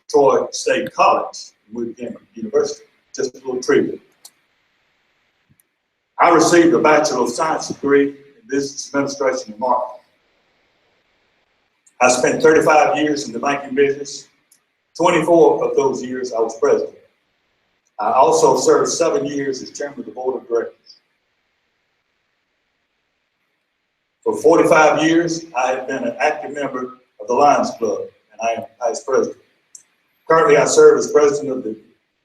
Troy State College, we became a university, just a little trivia. I received a Bachelor of Science degree in Business Administration and Marketing. I spent 35 years in the banking business. 24 of those years I was president. I also served 7 years as chairman of the board of directors. For 45 years, I have been an active member of the Lions Club, and I am vice president. Currently, I serve as president of the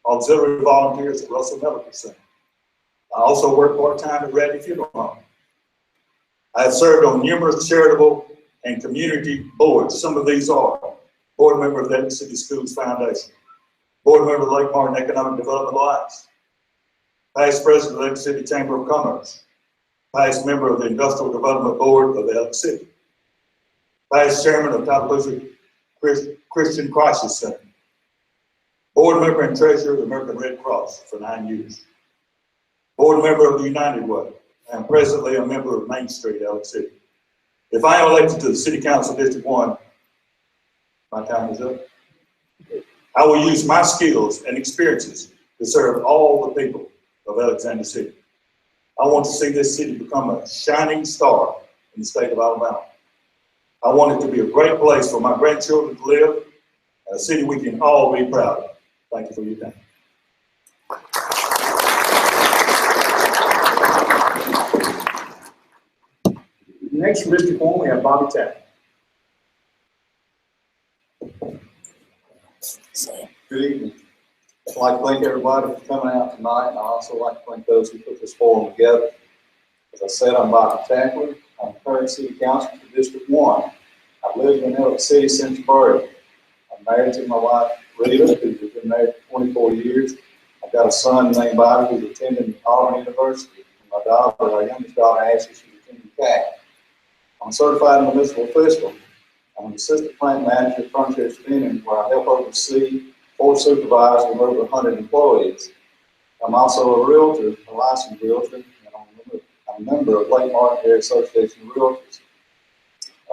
Auxiliary Volunteers at Russell Medical Center. I also work part-time at Radley Funeral Home. I have served on numerous charitable and community boards. Some of these are board member of the Lake City Schools Foundation, board member of the Lake Martin Economic Development Alliance, past president of the Lake City Chamber of Commerce, past member of the Industrial Development Board of the Lake City, past chairman of Tallapoosa Christian Crisis Center, board member and treasurer of the American Red Cross for 9 years, board member of the United Way, and presently a member of Main Street, Lake City. If I am elected to the City Council District 1, my time is up. I will use my skills and experiences to serve all the people of Alexander City. I want to see this city become a shining star in the state of Alabama. I want it to be a great place for my grandchildren to live, a city we can all be proud of. Thank you for your time. Next, from District 1, we have Bobby Tapp. Good evening. I'd like to thank everybody for coming out tonight, and I'd also like to thank those who put this forum together. As I said, I'm Bobby Tackler. I'm the current City Councilor for District 1. I've lived in Elk City since birth. I'm married to my wife, Rita, who's been married for 24 years. I've got a son named Bobby who's attending Auburn University. And my daughter, our youngest daughter, Ashley, she's attending CAC. I'm certified in municipal fiscal. I'm an assistant plant manager at Frontier Spinning, where I help oversee 4 supervisors and over 100 employees. I'm also a realtor, a licensed realtor, and I'm a member of Lake Martin Area Association of Realtors.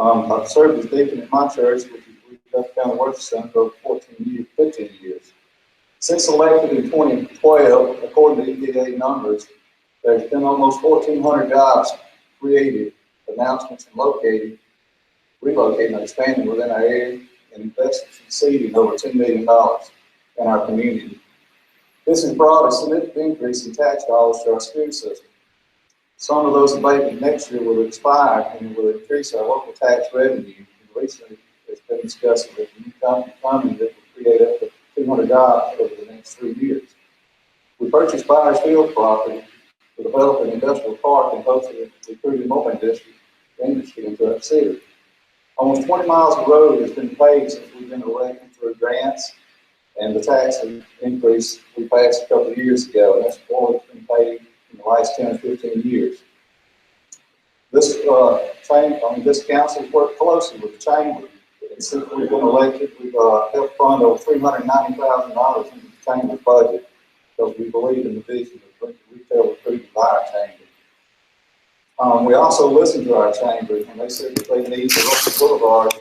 I've served as deacon in my church, which is Duff County Worship Center, for over 15 years. Since elected in 2012, according to EDA numbers, there's been almost 1,400 jobs created, announcements, and relocating and expanding within our area, and investments exceeding over $10 million in our community. This has brought a significant increase in tax dollars to our school system. Some of those abatements next year will expire and will increase our local tax revenue. And recently, it's been discussed with the new company that will create up to 200 jobs over the next 3 years. We purchased Byers Field property to develop an industrial park and hopefully recruit more industry into our city. Almost 20 miles of road has been paved since we've been elected through grants, and the tax increase we passed a couple of years ago, and that's more that's been paid in the last 10 or 15 years. This this council has worked closely with the chamber, and since we've been elected, we've helped fund over $390,000 into the chamber's budget because we believe in the vision of retail recruiting by our chamber. We also listened to our chamber, and they said that they need the Russell Boulevard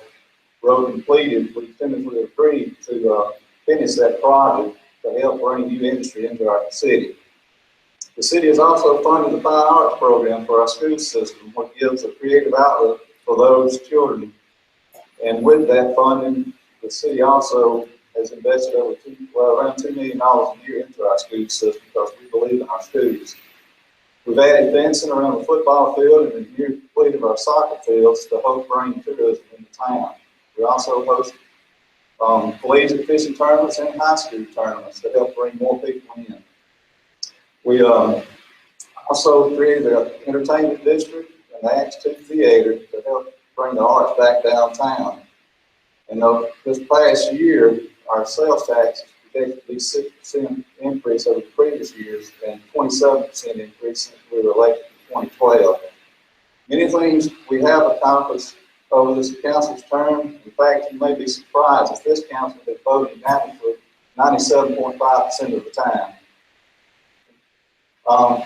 road completed. We tentatively agreed to finish that project to help bring new industry into our city. The city has also funded the Fine Arts program for our school system, which gives a creative outlet for those children. And with that funding, the city also has invested over around $2 million a year into our school system because we believe in our schools. We've added fencing around the football field and the near complete of our soccer fields to help bring tourism into town. We also host collegiate fishing tournaments and high school tournaments to help bring more people in. We also created an entertainment district and the Acts 2 Theater to help bring the arts back downtown. And this past year, our sales tax is projected to be 6% increase over the previous years and 27% increase since we were elected in 2012. Many things we have accomplished over this council's term. In fact, you may be surprised that this council has voted unanimously 97.5% of the time.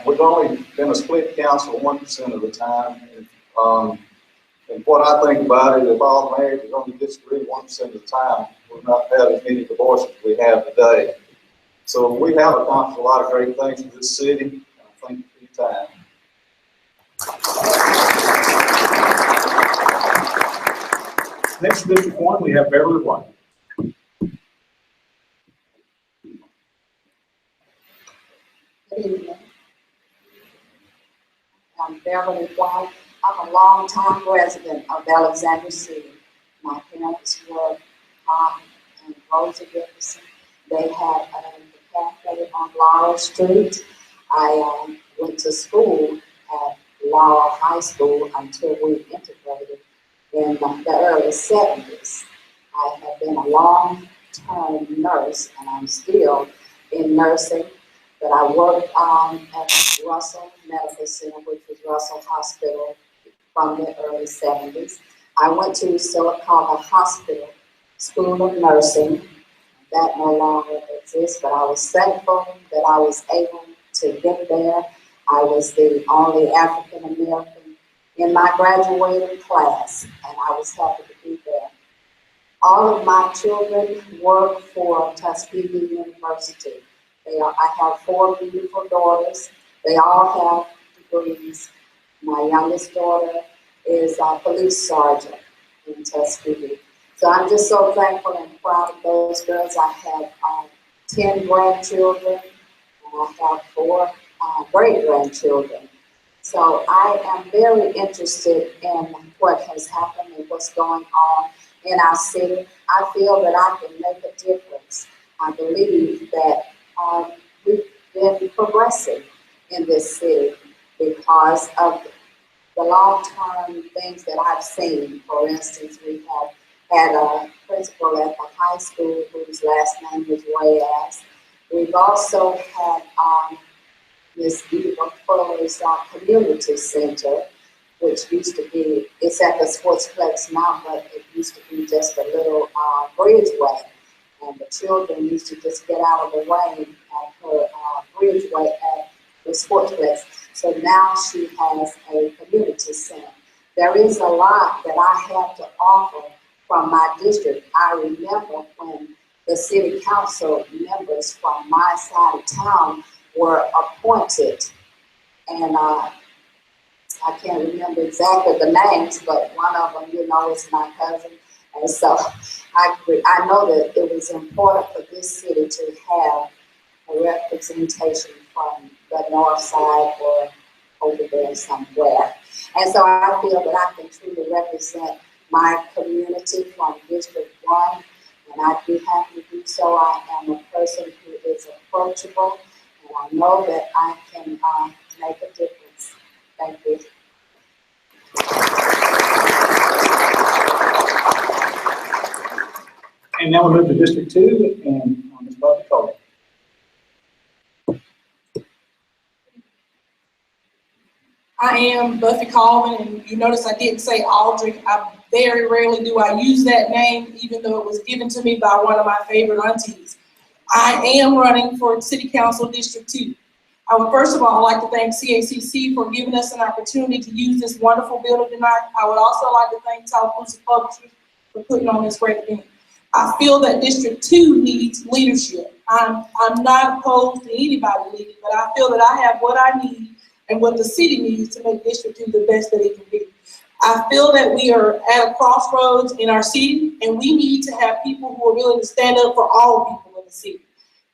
We've only been a split council 1% of the time. And what I think about it, if all the mayors only disagree 1% of the time, would not have as many divorces as we have today. So we have accomplished a lot of great things in this city, and I thank you for your time. Next, District 1, we have Beverly White. Good evening. I'm Beverly White. I'm a longtime resident of Alexander City. My parents were Tom and Rosa Jefferson. They had a cafe on Laurel Street. I went to school at Laurel High School until we integrated in the early 70s. I have been a long-term nurse, and I'm still in nursing. But I worked at Russell Medical Center, which was Russell Hospital from the early 70s. I went to Silicaca Hospital School of Nursing. That no longer exists, but I was thankful that I was able to get there. I was the only African American in my graduating class, and I was happy to be there. All of my children work for Tuskegee University. I have 4 beautiful daughters. They all have degrees. My youngest daughter is a police sergeant in Tuskegee. So I'm just so thankful and proud of those girls. I have 10 grandchildren, and I have 4 great-grandchildren. So I am very interested in what has happened and what's going on in our city. I feel that I can make a difference. I believe that we've been progressive in this city because of the long-term things that I've seen. For instance, we have had a principal at the high school whose last name was Reyes. We've also had Miss Eva Fuller's community center, which used to be, it's at the Sportsplex now, but it used to be just a little bridgeway. And the children used to just get out of the way at her bridgeway at the Sportsplex. So now she has a community center. There is a lot that I have to offer from my district. I remember when the city council members from my side of town were appointed, and I can't remember exactly the names, but one of them, is my cousin. And so I know that it was important for this city to have a representation from the north side or over there somewhere. And so I feel that I can truly represent my community from District 1, and I'd be happy to do so. I am a person who is approachable, and I know that I can make a difference. Thank you. And now we move to District 2 and Ms. Buffy Cole. I am Buffy Coleman, and you notice I didn't say Aldrich. Very rarely do I use that name, even though it was given to me by one of my favorite aunties. I am running for City Council District 2. I would first of all like to thank CACC for giving us an opportunity to use this wonderful building tonight. I would also like to thank Tallapoosa Publishers for putting on this great event. I feel that District 2 needs leadership. I'm not opposed to anybody leading, but I feel that I have what I need and what the city needs to make District 2 the best that it can be. I feel that we are at a crossroads in our city, and we need to have people who are willing to stand up for all people in the city.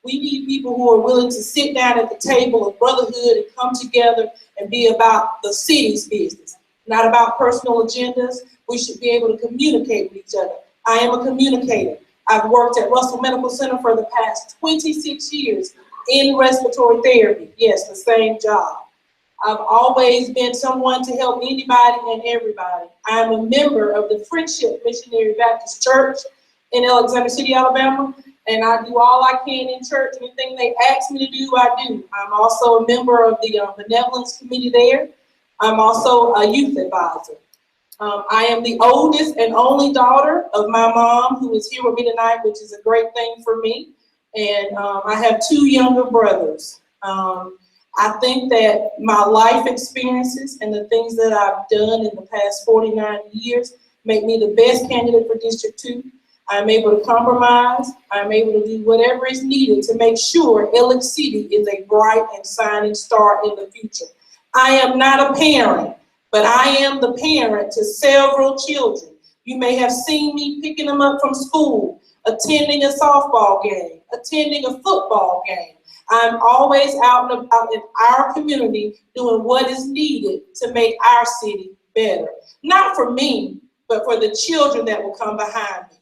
We need people who are willing to sit down at the table of brotherhood and come together and be about the city's business, not about personal agendas. We should be able to communicate with each other. I am a communicator. I've worked at Russell Medical Center for the past 26 years in respiratory therapy. Yes, the same job. I've always been someone to help anybody and everybody. I'm a member of the Friendship Missionary Baptist Church in Alexander City, Alabama, and I do all I can in church. Anything they ask me to do, I do. I'm also a member of the Benevolence Committee there. I'm also a youth advisor. I am the oldest and only daughter of my mom, who is here with me tonight, which is a great thing for me. And I have 2 younger brothers. I think that my life experiences and the things that I've done in the past 49 years make me the best candidate for District 2. I'm able to compromise. I'm able to do whatever is needed to make sure Elliott City is a bright and shining star in the future. I am not a parent, but I am the parent to several children. You may have seen me picking them up from school, attending a softball game, attending a football game. I'm always out and about in our community doing what is needed to make our city better. Not for me, but for the children that will come behind me.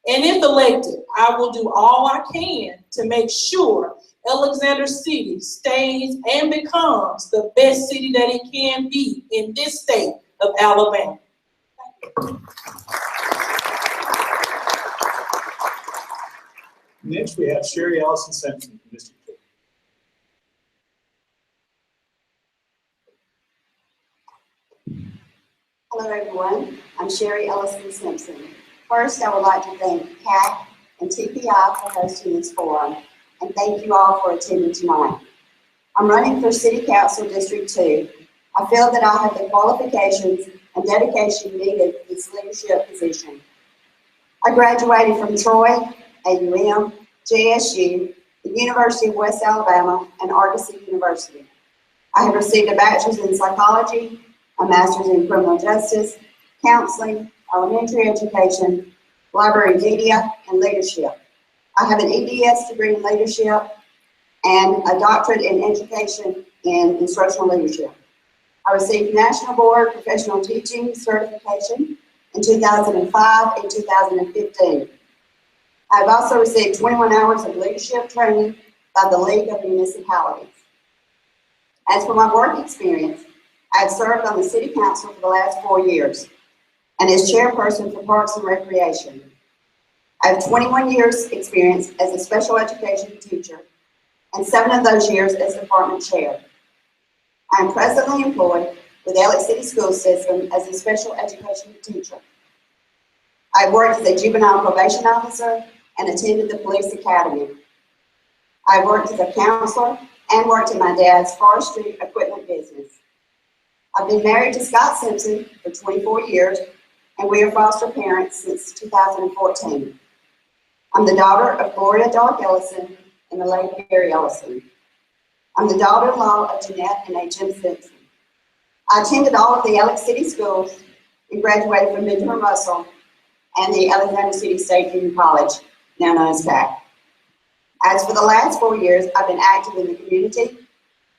And if elected, I will do all I can to make sure Alexander City stays and becomes the best city that it can be in this state of Alabama. Next, we have Sherry Ellison Simpson from District 2. Hello, everyone. I'm Sherry Ellison Simpson. First, I would like to thank CAC and TPI for hosting this forum, and thank you all for attending tonight. I'm running for City Council District 2. I feel that I have the qualifications and dedication needed for this leadership position. I graduated from Troy, AUM, JSU, the University of West Alabama, and Argosy University. I have received a bachelor's in psychology, a master's in criminal justice, counseling, elementary education, library media, and leadership. I have an EDS degree in leadership and a doctorate in education in instructional leadership. I received National Board Professional Teaching Certification in 2005 and 2015. I've also received 21 hours of leadership training by the League of Municipalities. As for my work experience, I've served on the City Council for the last 4 years and as chairperson for Parks and Recreation. I have 21 years experience as a special education teacher and 7 of those years as department chair. I am presently employed with the Elliott City School System as a special education teacher. I've worked as a juvenile probation officer and attended the police academy. I've worked as a counselor and worked in my dad's forestry equipment business. I've been married to Scott Simpson for 24 years, and we are foster parents since 2014. I'm the daughter of Gloria Dark Ellison and the late Gary Ellison. I'm the daughter-in-law of Jeanette and A. Jim Simpson. I attended all of the Elliott City schools and graduated from Benjamin Russell and the Alexander City State Junior College, now known as CAC. As for the last 4 years, I've been active in the community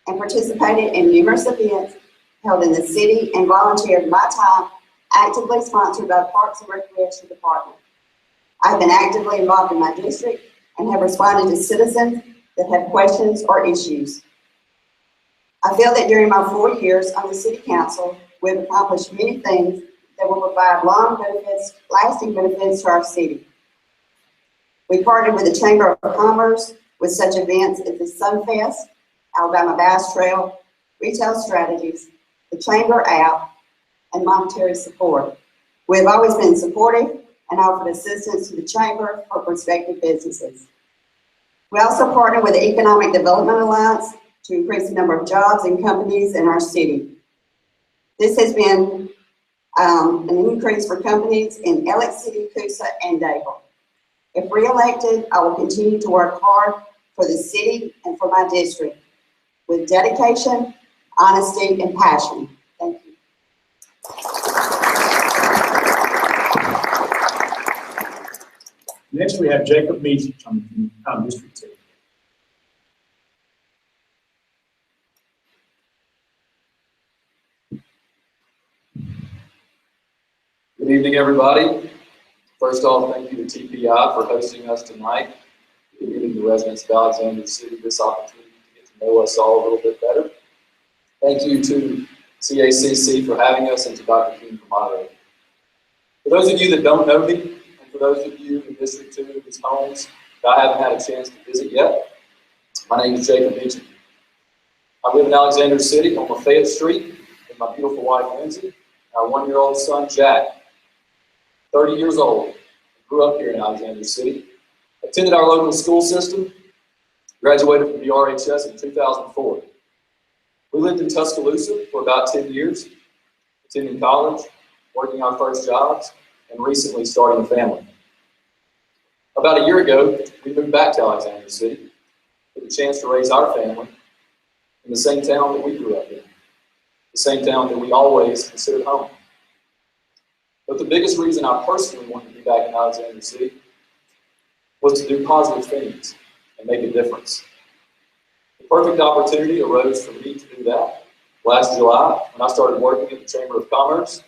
and participated in numerous events held in the city and volunteered my time actively sponsored by the Parks and Recreation Department. I've been actively involved in my district and have responded to citizens that have questions or issues. I feel that during my 4 years on the City Council, we've accomplished many things that will provide long benefits, lasting benefits to our city. We partnered with the Chamber of Commerce with such events as the Sunfest, Alabama Bass Trail, Retail Strategies, the Chamber app, and monetary support. We have always been supportive and offered assistance to the Chamber for prospective businesses. We also partner with the Economic Development Alliance to increase the number of jobs and companies in our city. This has been an increase for companies in Elliott City, Coosa, and Dable. If re-elected, I will continue to work hard for the city and for my district with dedication, honesty, and passion. Thank you. Next, we have Jacob Meach from District 2. Good evening, everybody. First off, thank you to TPI for hosting us tonight, giving the residents of Alexander City this opportunity to get to know us all a little bit better. Thank you to CACC for having us and to Dr. King for moderating. For those of you that don't know me, and for those of you in District 2 whose homes that I haven't had a chance to visit yet, my name is Jacob Meacham. I live in Alexander City on Lafayette Street with my beautiful wife, Lindsay, and our 1-year-old son, Jack. 30 years old, grew up here in Alexander City, attended our local school system, graduated from the RHS in 2004. We lived in Tuscaloosa for about 10 years, attending college, working our first jobs, and recently starting a family. About a year ago, we moved back to Alexander City with a chance to raise our family in the same town that we grew up in, the same town that we always considered home. But the biggest reason I personally wanted to be back in Alexander City was to do positive things and make a difference. The perfect opportunity arose for me to do that last July when I started working at the Chamber of Commerce,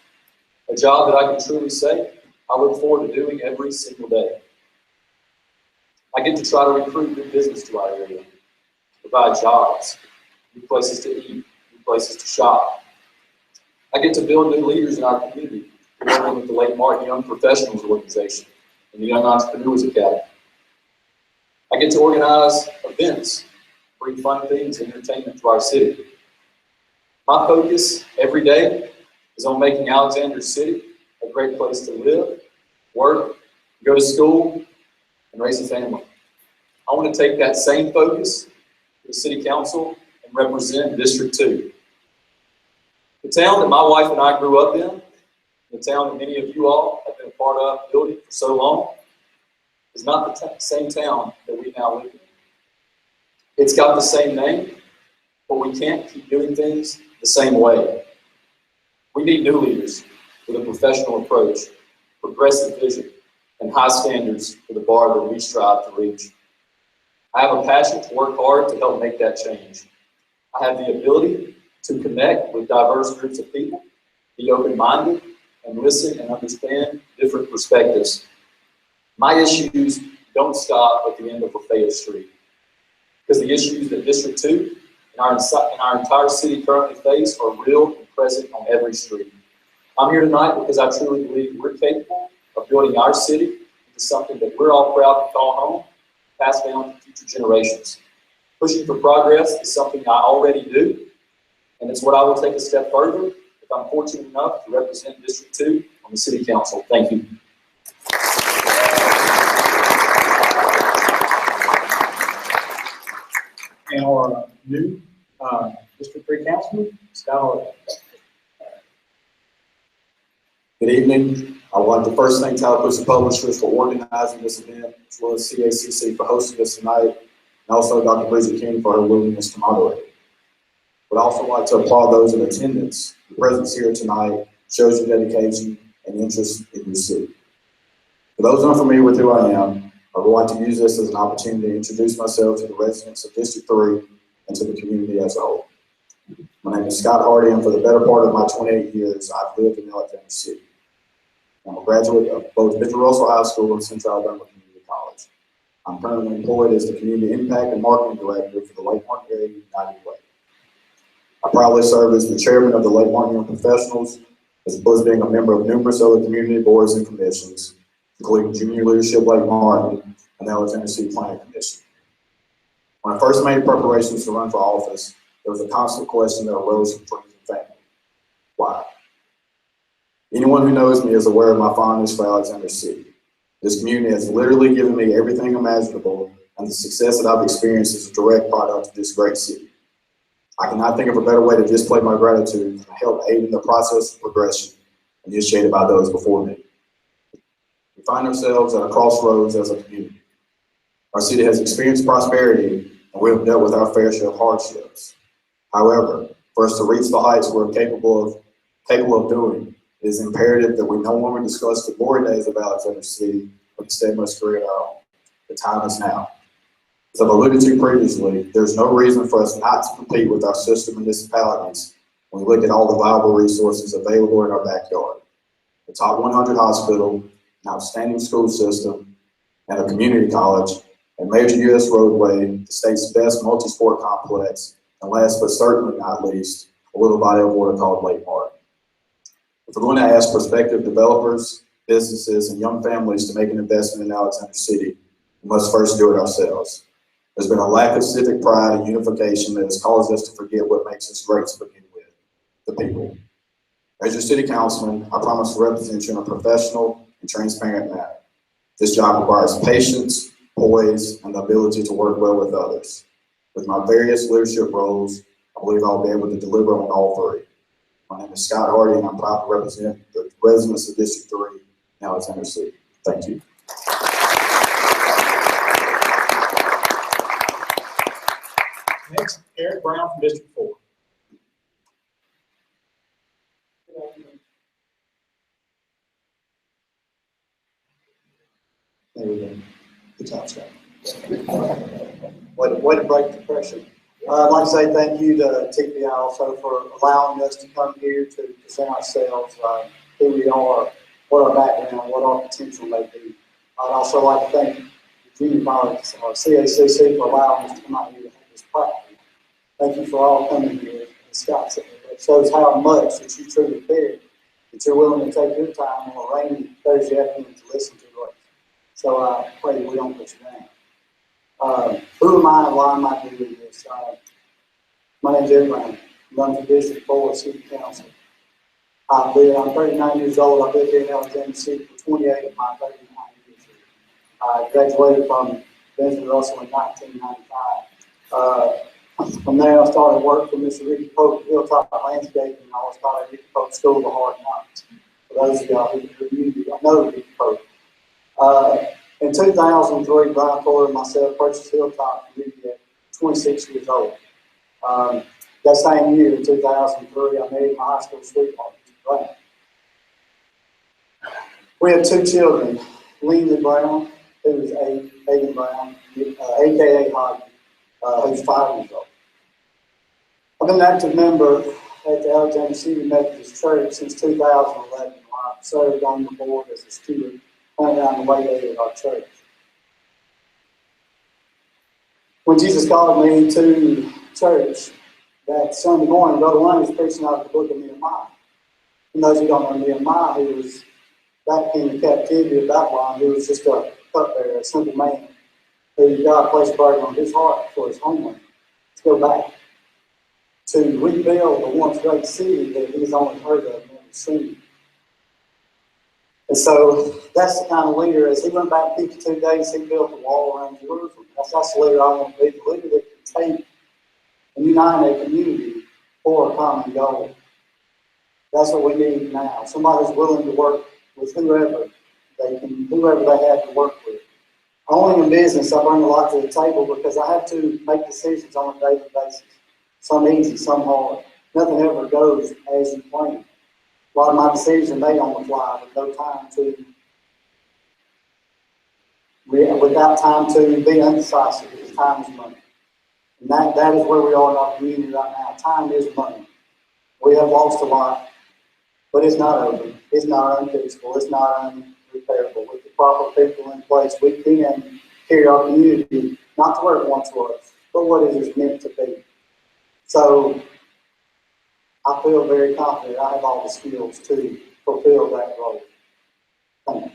a job that I can truly say I look forward to doing every single day. I get to try to recruit new business to our area, provide jobs, new places to eat, new places to shop. I get to build new leaders in our community, working with the Lake Martin Young Professionals Organization and the Young Entrepreneurs Academy. I get to organize events, bring fun things and entertainment to our city. My focus every day is on making Alexander City a great place to live, work, go to school, and raise a family. I want to take that same focus to the City Council and represent District 2. The town that my wife and I grew up in, the town that many of you all have been a part of building for so long, is not the same town that we now live in. It's got the same name, but we can't keep doing things the same way. We need new leaders with a professional approach, progressive vision, and high standards for the bar that we strive to reach. I have a passion to work hard to help make that change. I have the ability to connect with diverse groups of people, be open-minded, and listen and understand different perspectives. My issues don't stop at the end of Lafayette Street, because the issues that District 2 and our entire city currently face are real and present on every street. I'm here tonight because I truly believe we're capable of building our city into something that we're all proud to call home, passed down to future generations. Pushing for progress is something I already do, and it's what I will take a step further if I'm fortunate enough to represent District 2 on the City Council. Thank you. And our new District 3 Councilman, Scott Hardy. Good evening. I want to first thank Tyler Pussy Publishers for organizing this event, as well as CACC for hosting us tonight, and also Dr. Bridget King for her willingness to moderate. Would also like to applaud those in attendance. Your presence here tonight shows your dedication and interest in your city. For those unfamiliar with who I am, I would like to use this as an opportunity to introduce myself to the residents of District 3 and to the community as a whole. My name is Scott Hardy, and for the better part of my 28 years, I've lived in Alexander City. I'm a graduate of both Mitchell Russell High School and Central Alabama Community College. I'm currently employed as the Community Impact and Marketing Director for the Lake Martin Area United Way. I proudly serve as the Chairman of the Lake Martin Young Professionals, as well as being a member of numerous other community boards and commissions, including Junior Leadership Lake Martin and the Alexander City Planning Commission. When I first made preparations to run for office, there was a constant question that arose from friends and family. Why? Anyone who knows me is aware of my fondness for Alexander City. This community has literally given me everything imaginable, and the success that I've experienced is a direct product of this great city. I cannot think of a better way to display my gratitude than to help aid in the process of progression initiated by those before me. We find ourselves at a crossroads as a community. Our city has experienced prosperity, and we have dealt with our fair share of hardships. However, for us to reach the heights we're capable of doing, it is imperative that we no longer discuss the glory days of Alexander City, but instead must create our own. The time is now. As I've alluded to previously, there's no reason for us not to compete with our sister municipalities when we look at all the viable resources available in our backyard. The top 100 hospital, an outstanding school system, and a community college, a major U.S. roadway, the state's best multi-sport complex, and last but certainly not least, a little body of water called Lake Martin. If we're going to ask prospective developers, businesses, and young families to make an investment in Alexander City, we must first do it ourselves. There's been a lack of civic pride and unification that has caused us to forget what makes us great to begin with, the people. As your city councilman, I promise to represent you in a professional and transparent manner. This job requires patience, poise, and the ability to work well with others. With my various leadership roles, I believe I'll be able to deliver on all three. My name is Scott Hardy, and I'm proud to represent the residents of District 3 in Alexander City. Thank you. Next, Eric Brown from District 4. There we go. Good job, Scott. Way to break the pressure. I'd like to say thank you to TPI also for allowing us to come here to present ourselves, who we are, what our background, what our potential may be. I'd also like to thank the junior college, or CACC, for allowing us to come out here to have this platform. Thank you for all coming here. As Scott said, it shows how much that you truly care, that you're willing to take your time on a rainy Thursday afternoon to listen to us. So I pray that we don't put you down. Who am I and why am I doing this? My name's Ed Brown. I'm running for District 4 City Council. I'm 39 years old. I've lived here in Alexander City for 28 of my 39 years here. I graduated from Benjamin Russell in 1995. From there, I started work for Mr. Ricky Pope, Hilltop Landscaping, and I was taught at Ricky Pope School of Hard Knocks. For those of y'all who know Ricky Pope. In 2003, Brian Fuller and myself purchased Hilltop Community at 26 years old. That same year, in 2003, I married my high school sweetheart, Mr. Brown. We have two children, Lindsay Brown, who is Aiden Brown, a.k.a. Hoggy, who's 5 years old. I've been an active member at the Alexander City Methodist Church since 2011. I've served on the board as a student running down the way there at our church. When Jesus called me to church that Sunday morning, Brother Wayne was preaching out of the book of Nehemiah. And those who don't know Nehemiah, he was back in the captivity of Babylon. He was just a cupbearer, a simple man who God placed a burden on his heart for his homeland to go back to rebuild the once great city that he's only heard of and never seen. And so that's the kind of leader, as he went back 52 days, he built a wall around Jerusalem. That's the leader I want to be, the leader that can take and unite a community for a common goal. That's what we need now. Somebody who's willing to work with whoever they have to work with. Only in business, I bring a lot to the table because I have to make decisions on a daily basis. Some easy, some hard. Nothing ever goes as you plan. A lot of my decisions are made on the fly with no time to, without time to be undecisive, because time is money. And that is where we are in our community right now. Time is money. We have lost a lot, but it's not over. It's not unfixable. It's not unrepairable. With the proper people in place, we can carry our community not to where it once was, but what it is meant to be. So I feel very confident I have all the skills to fulfill that role. Thank you.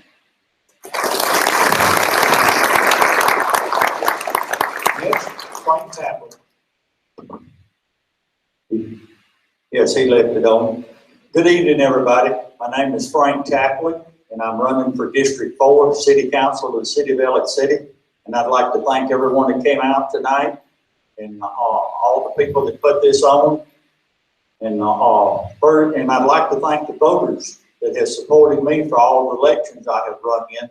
Next, Frank Tapper. Yes, he left it on. Good evening, everybody. My name is Frank Tapley, and I'm running for District 4, City Council of the City of Elliott City. And I'd like to thank everyone that came out tonight and all the people that put this on. And I'd like to thank the voters that have supported me for all the elections I have run in.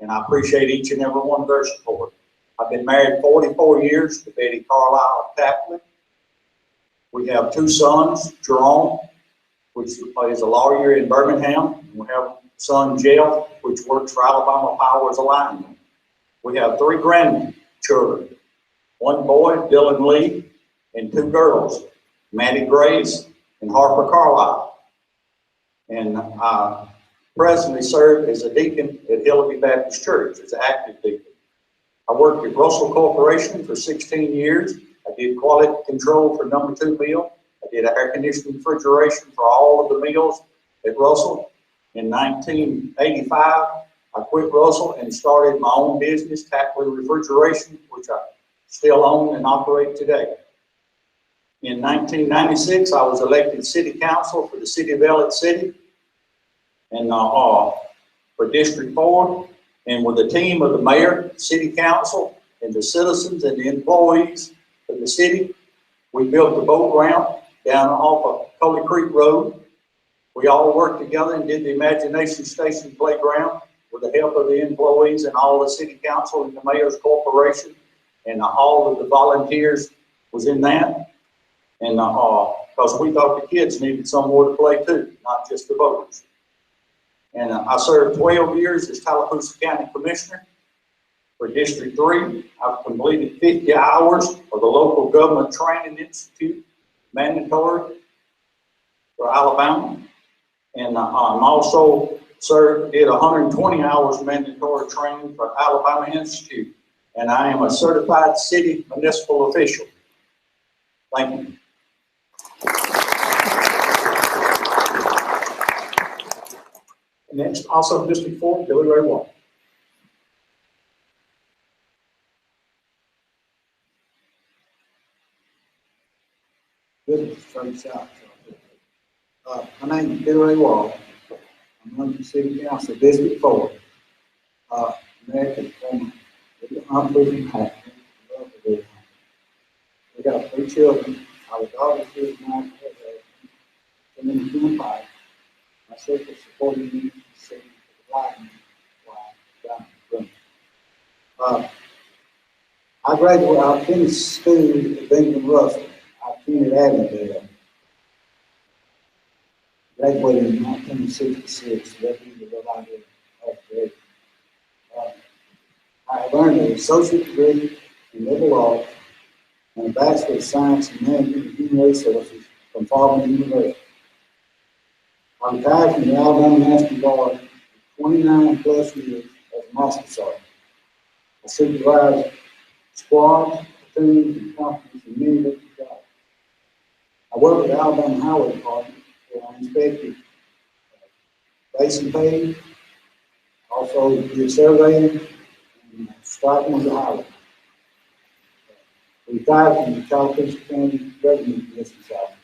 And I appreciate each and every one of their support. I've been married 44 years to Betty Carlisle Tapley. We have 2 sons, Jerome, which is a lawyer in Birmingham. We have son Jeff, which works for Alabama Power as a lineman. We have 3 grandchildren, 1 boy, Dylan Lee, and 2 girls, Maddie Grace and Harper Carlisle. And I presently serve as a deacon at Hillary Baptist Church, as an active deacon. I worked at Russell Corporation for 16 years. I did quality control for number 2 mill. I did air conditioning refrigeration for all of the mills at Russell. In 1985, I quit Russell and started my own business, Tapley Refrigeration, which I still own and operate today. In 1996, I was elected city council for the city of Elliott City and for District 4, and with a team of the mayor, city council, and the citizens and the employees of the city, we built the boat ramp down off of Coley Creek Road. We all worked together and did the Imagination Station playground with the help of the employees and all the city council and the mayor's corporation and all of the volunteers. was in that. And, because we thought the kids needed somewhere to play too, not just the voters. And I served 12 years as Tallapoosa County Commissioner for District 3. I've completed 50 hours of the Local Government Training Institute, mandatory for Alabama. And I'm also did 120 hours mandatory training for Alabama Institute. And I am a certified city municipal official. Thank you. Next, also District 4, Billy Ray Wall. This is straight south. My name is Billy Ray Wall. I'm running for City Council, District 4. American from the we got 3 children. Our daughter is 9, and then 2 and 5. My sister supporting me in the city for the life. I graduated, I finished school at Benjamin Russell. I attended Avondale. Graduated in 1966. That was what I did. I earned an associate degree in liberal arts and a Bachelor of Science in Management and Human Resources from Fordham University. I retired from the Alabama National Guard for 29 plus years as a Master Sergeant. I supervised squads, platoons, and companies in many different jobs. I worked with the Alabama Highway Department where I inspected base and paving, also did surveying and striping of the highway. Retired from the Tallapoosa County Government Commission's office.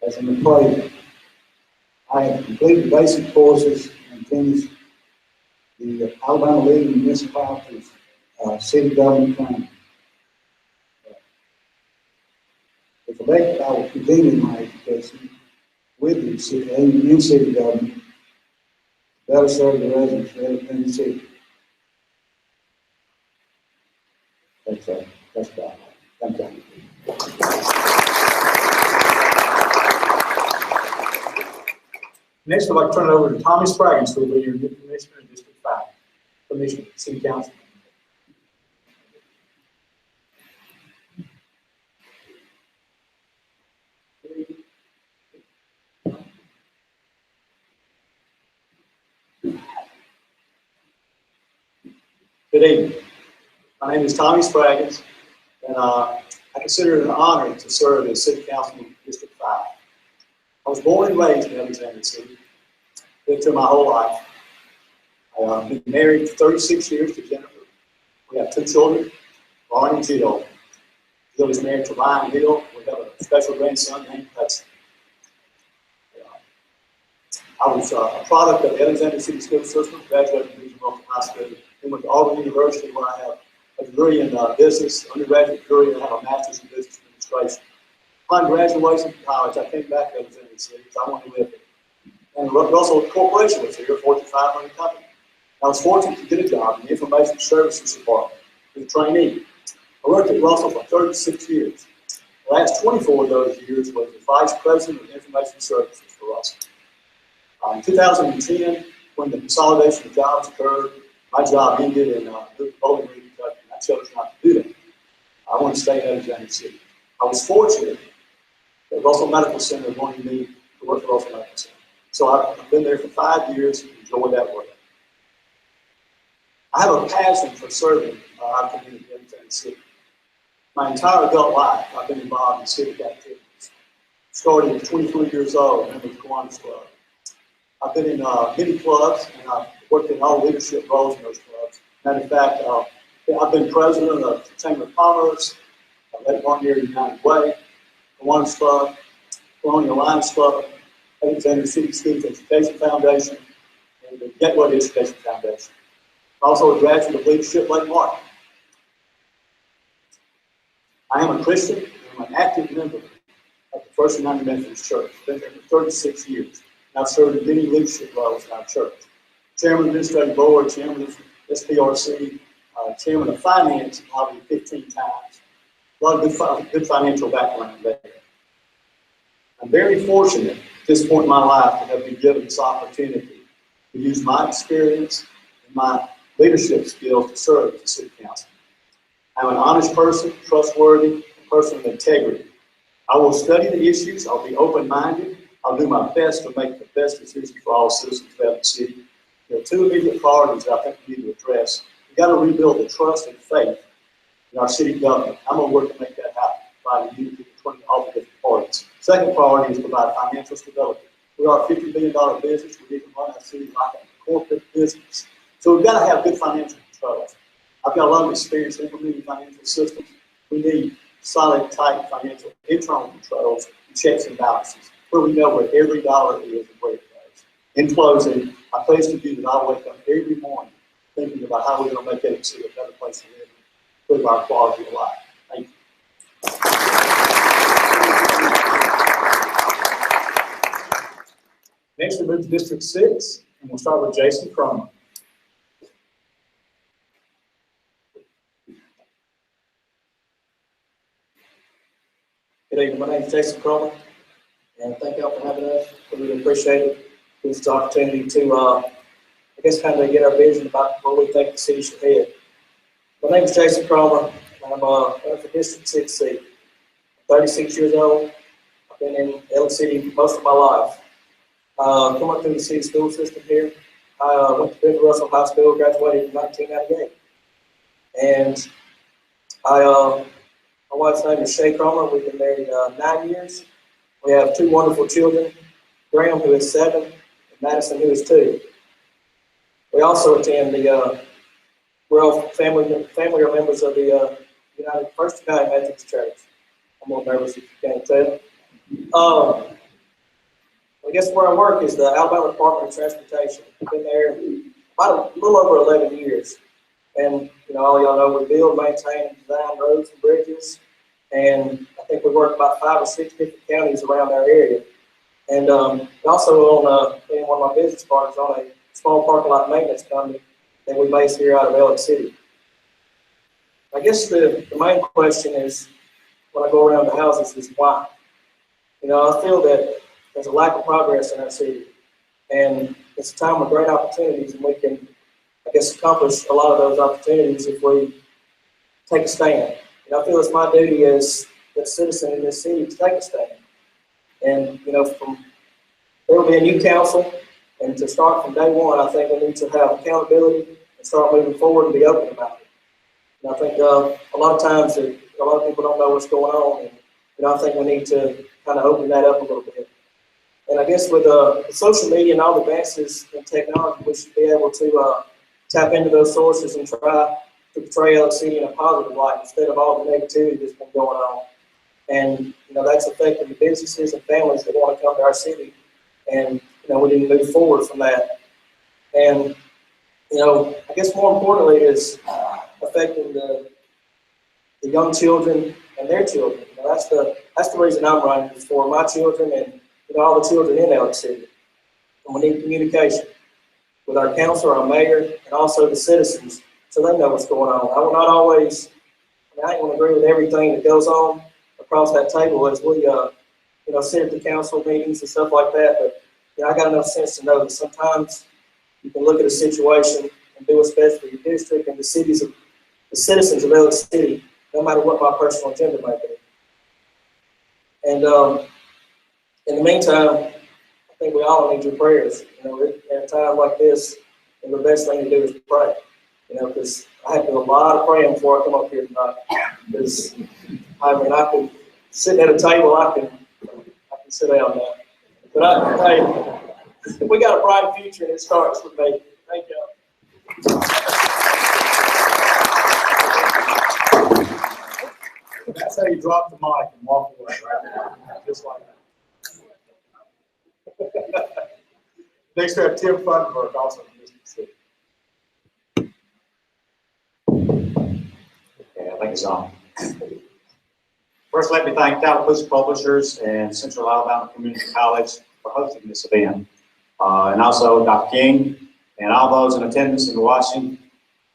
As an employee, I have completed basic courses and finished the Alabama League of Municipalities City Government Training. If elected, I will continue my education with the city, in city government, to better serve the residents in the city. That's about it. Thank you. Next, I'd like to turn it over to Tommy Spraggins, who will be your new commissioner in District 5, Commissioner, City Council. Good evening. My name is Tommy Spraggins, and I consider it an honor to serve as City Councilman in District 5. I was born and raised in Alexander City, lived here my whole life. I've been married for 36 years to Jennifer. We have 2 children, Lauren and Jill. Jill is married to Ryan Hill. We have a special grandson named Hudson. I was a product of the Alexander City School System, graduated from Regional High School, and went to Auburn University where I have a degree in business, undergraduate degree, and I have a master's in business administration. Upon graduation from college, I came back to Alexander City because I wanted to live here. And Russell Corporation was here, a Fortune 500 company. I was fortunate to get a job in the Information Services Department as a trainee. I worked at Russell for 36 years. The last 24 of those years was the Vice President of Information Services for Russell. In 2010, when the consolidation of jobs occurred, my job ended and moved to Bowling Green, Kentucky, and I chose not to do that. I wanted to stay in Alexander City. I was fortunate that Russell Medical Center wanted me to work for Russell Medical Center. So I've been there for 5 years and enjoyed that work. I have a passion for serving our community in Alexander City. My entire adult life, I've been involved in civic activities. Starting at 23 years old, member of the Kiwanis Club. I've been in many clubs, and I've worked in all leadership roles in those clubs. Matter of fact, I've been president of the Chamber of Commerce, Lake Martin Area United Way, Kiwanis Club, Colonial Alliance Club, Alexander City Schools Education Foundation, and the Gateway Education Foundation. Also a graduate of Leadership Lake Martin. I am a Christian, and I'm an active member of the First United Methodist Church. I've been there for 36 years. I've served in many leadership roles in our church. Chairman of the Administrative Board, Chairman of SPRC, Chairman of Finance probably 15 times. lot of good financial background there. I'm very fortunate at this point in my life to have been given this opportunity to use my experience and my leadership skills to serve the city council. I'm an honest person, trustworthy, a person of integrity. I will study the issues, I'll be open-minded, I'll do my best to make the best decision for all citizens of the city. There are two immediate priorities that I think we need to address. We've got to rebuild the trust and faith in our city government. I'm going to work to make that happen, providing unity between all the different parties. Second priority is to provide financial stability. We are a $50 billion business. We need to run our city like a corporate business. So we've got to have good financial controls. I've got a lot of experience implementing financial systems. We need solid, tight financial internal controls and checks and balances, where we know where every dollar is and where it goes. In closing, I place to you that I wake up every morning thinking about how we're going to make that city a better place to live, improve our quality of life. Thank you. Next, we move to District 6, and we'll start with Jason Cromer. Good evening, my name is Jason Cromer, and thank y'all for having us. We really appreciate it. This is an opportunity to, I guess, kind of get our vision about where we think the city should head. My name is Jason Cromer, and I'm running for District 6 seat. I'm 36 years old. I've been in Elk City most of my life. Come up through the city school system here. I went to Benton Russell High School, graduated in 1998. And my wife's name is Shay Cromer. We've been married 9 years. We have two wonderful children, Graham, who is 7, and Madison, who is 2. We also attend we're all family or members of the First United Methodist Church. I'm more nervous if you can't tell. I guess where I work is the Alabama Department of Transportation. I've been there about a little over 11 years. And, all y'all know we build, maintain, and design roads and bridges. And I think we work about 5 or 6 different counties around our area. And also on being one of my business partners on a small parking lot maintenance company that we base here out of Elk City. I guess the main question is, when I go around the houses, is why? I feel that there's a lack of progress in our city. And it's a time of great opportunities, and we can, I guess, accomplish a lot of those opportunities if we take a stand. And I feel it's my duty as a citizen in this city to take a stand. And, there will be a new council, and to start from day one, I think we need to have accountability and start moving forward and be open about it. And I think a lot of times that a lot of people don't know what's going on, and I think we need to kind of open that up a little bit. And I guess with social media and all the advances in technology, we should be able to tap into those sources and try to portray Elk City in a positive light instead of all the negativity that's been going on. And, that's affecting the businesses and families that want to come to our city. And, we need to move forward from that. And, I guess more importantly is affecting the young children and their children. That's the reason I'm running, is for my children and all the children in Elk City. And we need communication with our council, our mayor, and also the citizens, so they know what's going on. I will not always, I ain't going to agree with everything that goes on across that table as we, sit at the council meetings and stuff like that. But I got enough sense to know that sometimes you can look at a situation and do what's best for your district and the citizens of Elk City, no matter what my personal agenda might be. And in the meantime, I think we all need your prayers. At a time like this, the best thing to do is pray. Because I have to do a lot of praying before I come up here tonight. Because I can sit at a table, I can sit down now. But we got a bright future, and it starts with me. Thank you. That's how you drop the mic and walk away, right? Just like that. Next, we have Tim Funderburg, also from District 6. Yeah, thank you, Zon. First, let me thank Tallapoosa Publishers and Central Alabama Community College for hosting this event, and also Dr. King and all those in attendance and watching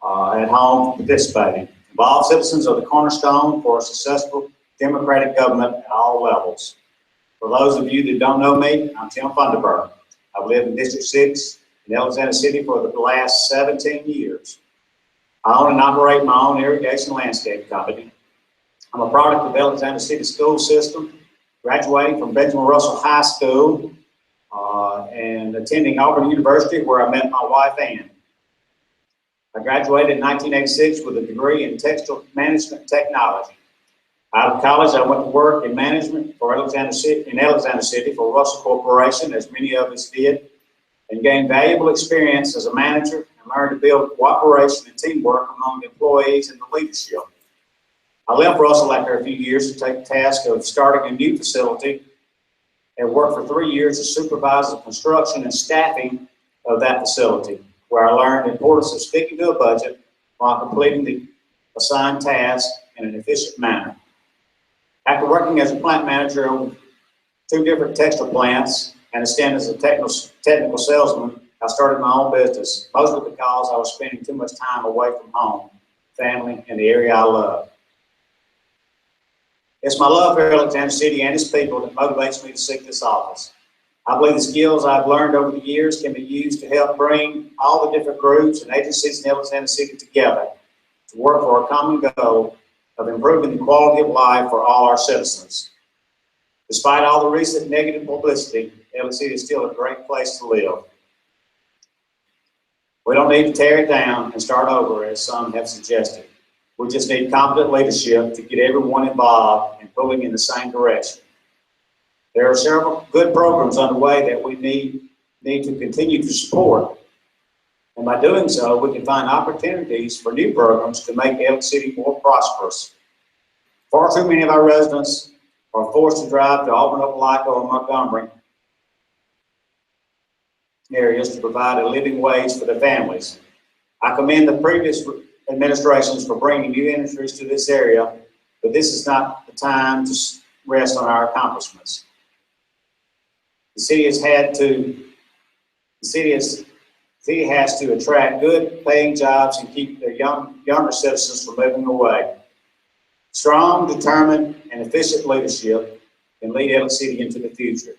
at home participating. Involved citizens are the cornerstone for a successful democratic government at all levels. For those of you that don't know me, I'm Tim Funderburk. I've lived in District 6 in Alexander City for the last 17 years. I own and operate my own irrigation landscape company. I'm a product of the Alexander City school system, graduating from Benjamin Russell High School and attending Auburn University, where I met my wife, Ann. I graduated in 1986 with a degree in textile management technology. Out of college, I went to work in management for Alexander City for Russell Corporation, as many of us did, and gained valuable experience as a manager and learned to build cooperation and teamwork among the employees and the leadership. I left Russell after a few years to take the task of starting a new facility and worked for 3 years as supervisor of construction and staffing of that facility, where I learned the importance of sticking to a budget while completing the assigned tasks in an efficient manner. After working as a plant manager on 2 different textile plants and a stint as a technical salesman, I started my own business, mostly because I was spending too much time away from home, family, and the area I love. It's my love for Alexander City and its people that motivates me to seek this office. I believe the skills I've learned over the years can be used to help bring all the different groups and agencies in Alexander City together to work for a common goal of improving the quality of life for all our citizens. Despite all the recent negative publicity, Alexander City is still a great place to live. We don't need to tear it down and start over, as some have suggested. We just need competent leadership to get everyone involved and pulling in the same direction. There are several good programs underway that we need to continue to support. And by doing so, we can find opportunities for new programs to make Elk City more prosperous. Far too many of our residents are forced to drive to Auburn, Opelika, or Montgomery areas to provide a living wage for their families. I commend the previous administrations for bringing new industries to this area, but this is not the time to rest on our accomplishments. The city has to attract good paying jobs and keep their younger citizens from moving away. Strong, determined, and efficient leadership can lead Elk City into the future.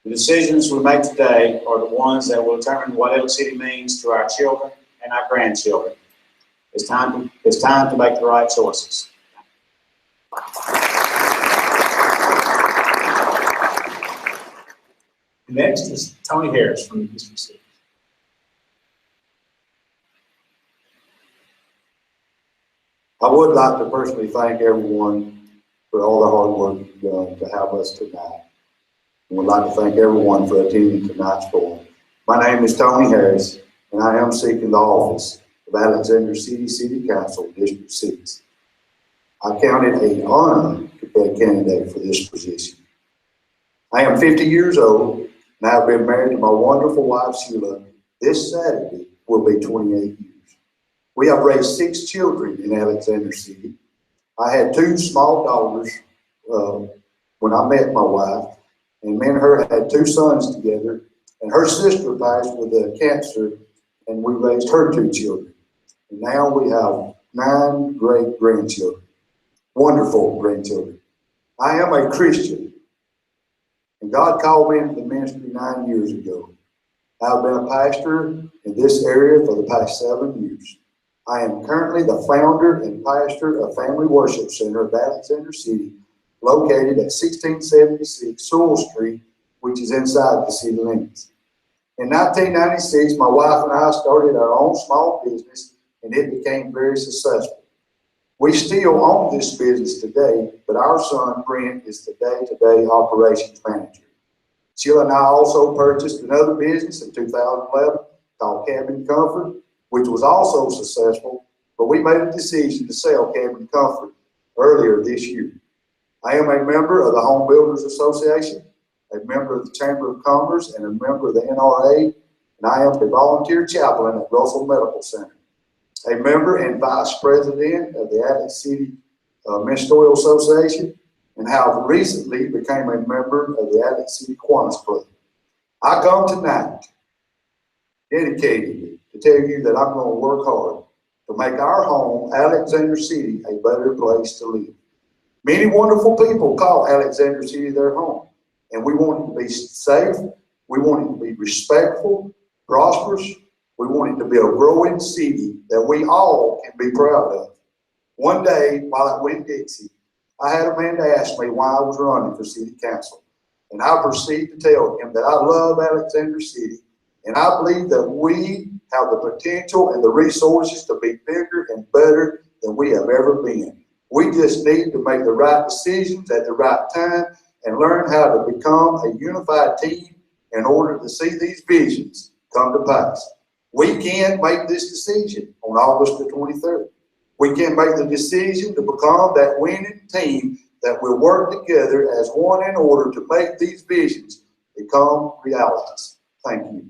The decisions we make today are the ones that will determine what Elk City means to our children and our grandchildren. It's time to make the right choices. Next is Tony Harris from District 6. I would like to personally thank everyone for all the hard work you've done to have us tonight. And would like to thank everyone for attending tonight's forum. My name is Tony Harris, and I am seeking the office of Alexander City City Council, District 6. I count it an honor to be a candidate for this position. I am 50 years old, and I have been married to my wonderful wife, Sheila. This Saturday will be 28 years. We have raised 6 children in Alexander City. I had 2 small daughters when I met my wife, and me and her had 2 sons together, and her sister passed with cancer, and we raised her 2 children. And now we have 9 great grandchildren, wonderful grandchildren. I am a Christian, and God called me into the ministry 9 years ago. I've been a pastor in this area for the past 7 years. I am currently the founder and pastor of Family Worship Center of Alexander City, located at 1676 Sewell Street, which is inside the city limits. In 1996, my wife and I started our own small business, and it became very successful. We still own this business today, but our son, Brent, is the day-to-day operations manager. Sheila and I also purchased another business in 2011 called Cabin Comfort, which was also successful, but we made a decision to sell Cabin Comfort earlier this year. I am a member of the Home Builders Association, a member of the Chamber of Commerce, and a member of the NRA, and I am the volunteer chaplain at Russell Medical Center, a member and vice president of the Alex City Ministerial Association, and have recently became a member of the Alex City Kiwanis Club. I come tonight dedicated to tell you that I'm going to work hard to make our home, Alexander City, a better place to live. Many wonderful people call Alexander City their home, and we want it to be safe. We want it to be respectful, prosperous. We want it to be a growing city that we all can be proud of. One day, while I went Dixie, I had a man to ask me why I was running for city council. And I proceeded to tell him that I love Alexander City, and I believe that we have the potential and the resources to be bigger and better than we have ever been. We just need to make the right decisions at the right time and learn how to become a unified team in order to see these visions come to pass. We can make this decision on August the 23rd. We can make the decision to become that winning team that will work together as one in order to make these visions become realities. Thank you.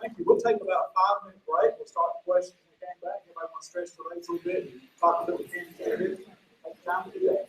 Thank you. We'll take about a 5-minute break. We'll start the questions when we came back. Anybody want to stretch the legs a little bit and talk a little bit? Take time to do that.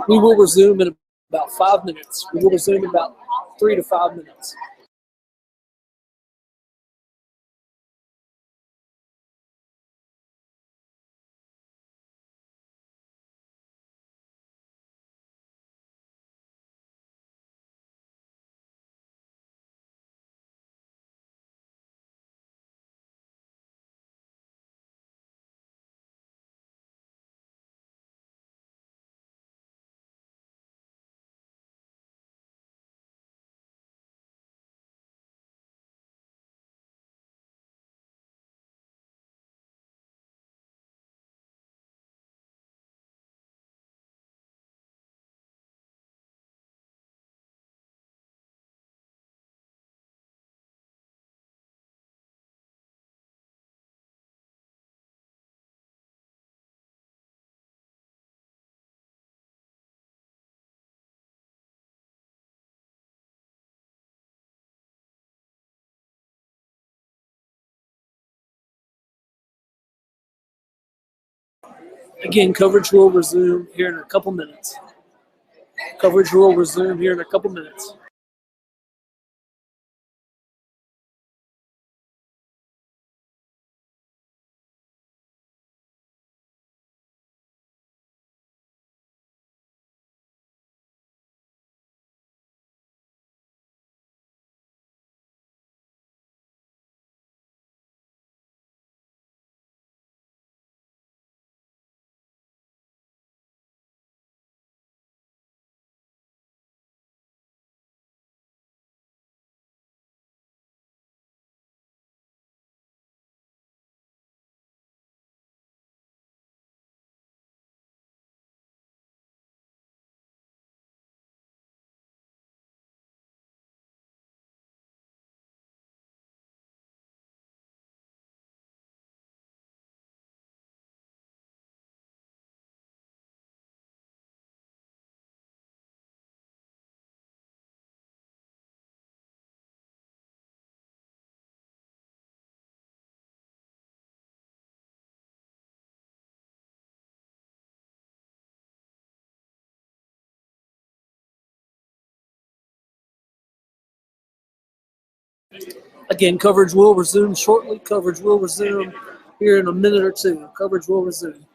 We will resume in about 5 minutes. We will resume in about 3 to 5 minutes. Again, coverage will resume here in a couple minutes. Coverage will resume here in a couple minutes. Again, coverage will resume shortly. Coverage will resume here in a minute or two. Coverage will resume.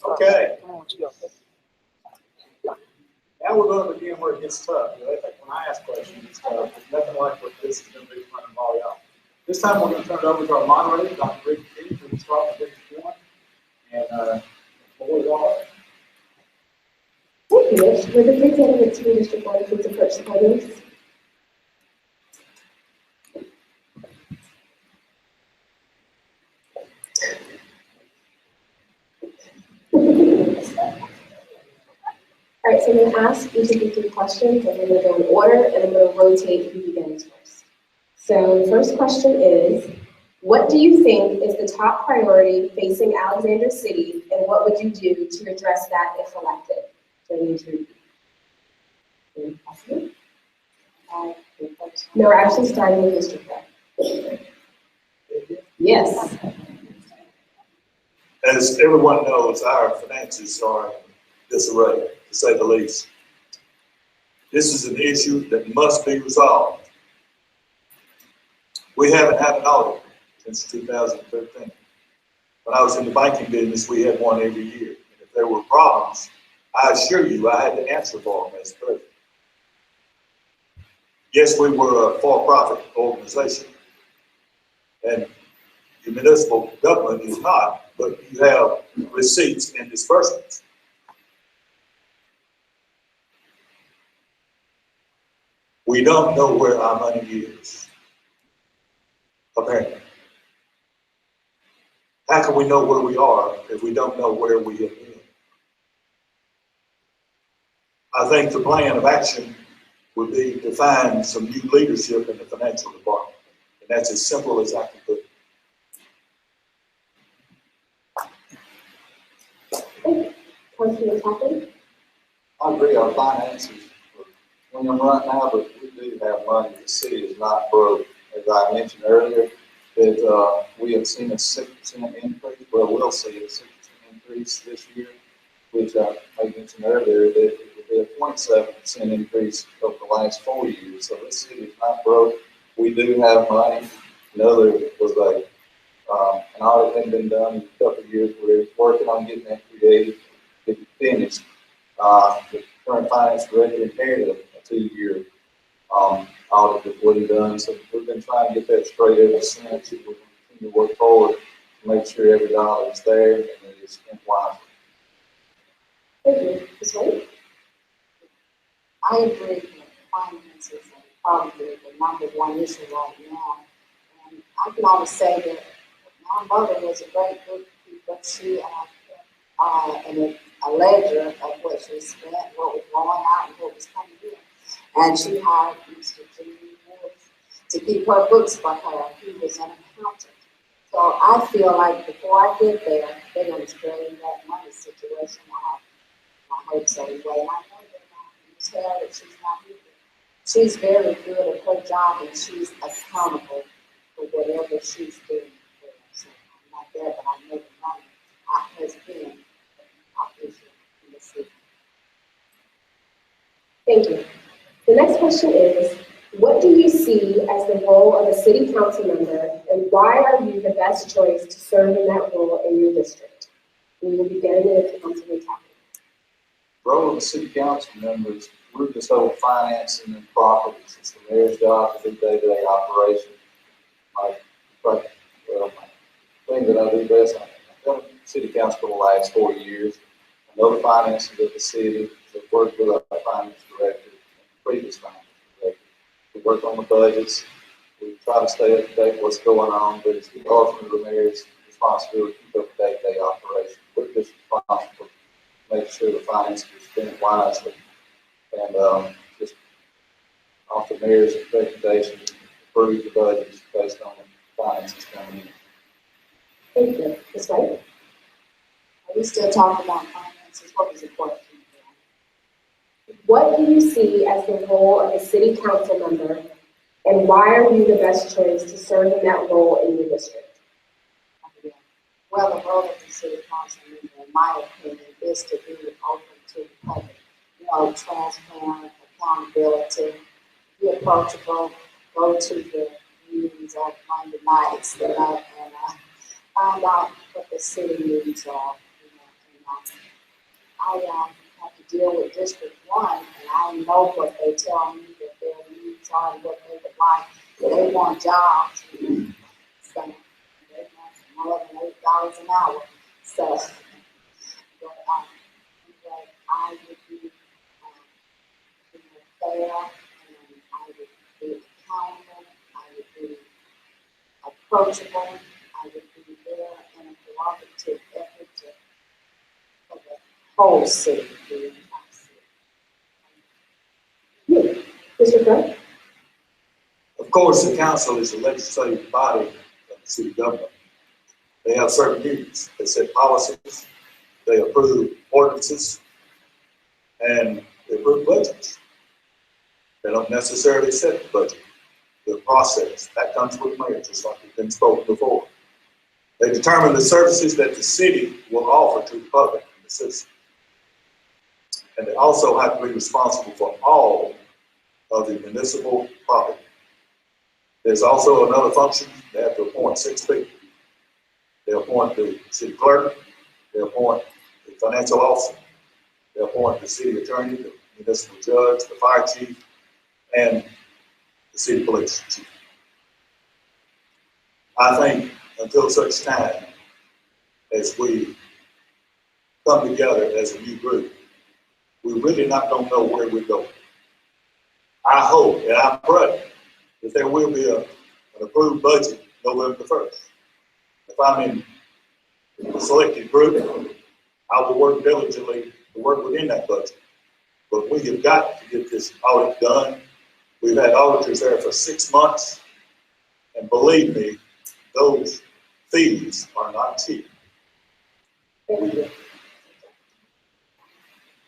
Okay. Now we're going to begin where it gets tough. You know, I think when I ask questions, it's tough. There's nothing like what this is going to be fun and all y'all. This time we're going to turn it over to our moderator, Dr. Rick King, who will start with District 1. And floor is all. Thank you, Rich. Would the presenting school district board please approach the podium? so I'm going to ask each of you 3 questions, and we're going to go in order, and I'm going to rotate who begins first. So the first question is, what do you think is the top priority facing Alexander City, and what would you do to address that if elected? So I need to repeat. No, we're actually starting with District Rep. Yes. As everyone knows, our finances are in disarray, to say the least. This is an issue that must be resolved. We haven't had an audit since 2013. When I was in the banking business, we had one every year. And if there were problems, I assure you, I had to answer for them as president. Yes, we were a for-profit organization, and the municipal government is not, but you have receipts and disbursements. We don't know where our money is, apparently. How can we know where we are if we don't know where we have been? I think the plan of action would be to find some new leadership in the financial department. And that's as simple as I can put it. Councilman Caplan? I agree, our finances are swinging right now, but we do have money. The city is not broke. As I mentioned earlier, that we have seen a 6% increase, well, we'll see a 6% increase this year, which I mentioned earlier, that it will be a 27% increase over the last 4 years. So this city is not broke. We do have money. Another was an audit hadn't been done in a couple of years. We're working on getting that created, get it finished. The current finance director inherited a 2-year audit that wasn't done. So we've been trying to get that straight ever since. We're going to continue to work forward to make sure every dollar is there and it is spent wisely. Thank you. Ms. White? I agree that finances are probably the #1 issue right now. And I can always say that my mother was a great bookkeeper. She and a ledger of what she spent, what was going out, and what was coming in. And she hired Mr. Jimmy Woods to keep her books for her. He was an accountant. So I feel like before I get there, they're going to straighten that money situation out. I hope so anyway. And I know that Ms. Harriet, she's not here. She's very good at her job, and she's accountable for whatever she's doing. So I'm not there, but I know the money has been our issue in the city. Thank you. The next question is, what do you see as the role of a city council member, and why are you the best choice to serve in that role in your district? We will begin with Councilman Caplan. Role of the city council members, we're just over financing and properties. It's the mayor's job to do day-to-day operation. My thing that I do best, I've done city council for the last 4 years. I know the finances of the city. I've worked with our finance director and previous finance director. We work on the budgets. We try to stay up to date with what's going on, but it's ultimately the mayor's responsibility to keep up the day-to-day operation. We're just responsible to make sure the finances are spent wisely. And just off the mayor's recommendation, approve the budgets based on the finances coming in. Thank you. Ms. White? Are we still talking about finances? What was the question? What do you see as the role of a city council member, and why are you the best choice to serve in that role in your district? Well, the role of the city council member, in my opinion, is to be open to the public. You know, transparent, accountability, be approachable, go to the meetings on Monday nights, and find out what the city needs are. I have to deal with District 1, and I know what they tell me that their needs are and what they would like. They want jobs, so they want more than $8 an hour. So, but I would be fair, and I would be accountable, I would be approachable, I would be there in a cooperative effort for the whole city, the entire city. Mr. Cook? Of course, the council is the legislative body of the city government. They have certain duties. They set policies, they approve ordinances, and they approve budgets. They don't necessarily set the budget, the process. That comes with the mayor, just like it's been spoken before. They determine the services that the city will offer to the public and the citizens. And they also have to be responsible for all of the municipal property. There's also another function. They have to appoint 6 people. They appoint the city clerk, they appoint the financial officer, they appoint the city attorney, the municipal judge, the fire chief, and the city police chief. I think until such time as we come together as a new group, we really not going to know where we're going. I hope and I pray that there will be an approved budget November the 1st. If I'm in the selected group, I will work diligently to work within that budget. But we have got to get this audit done. We've had auditors there for 6 months, and believe me, those fees are not cheap. Thank you.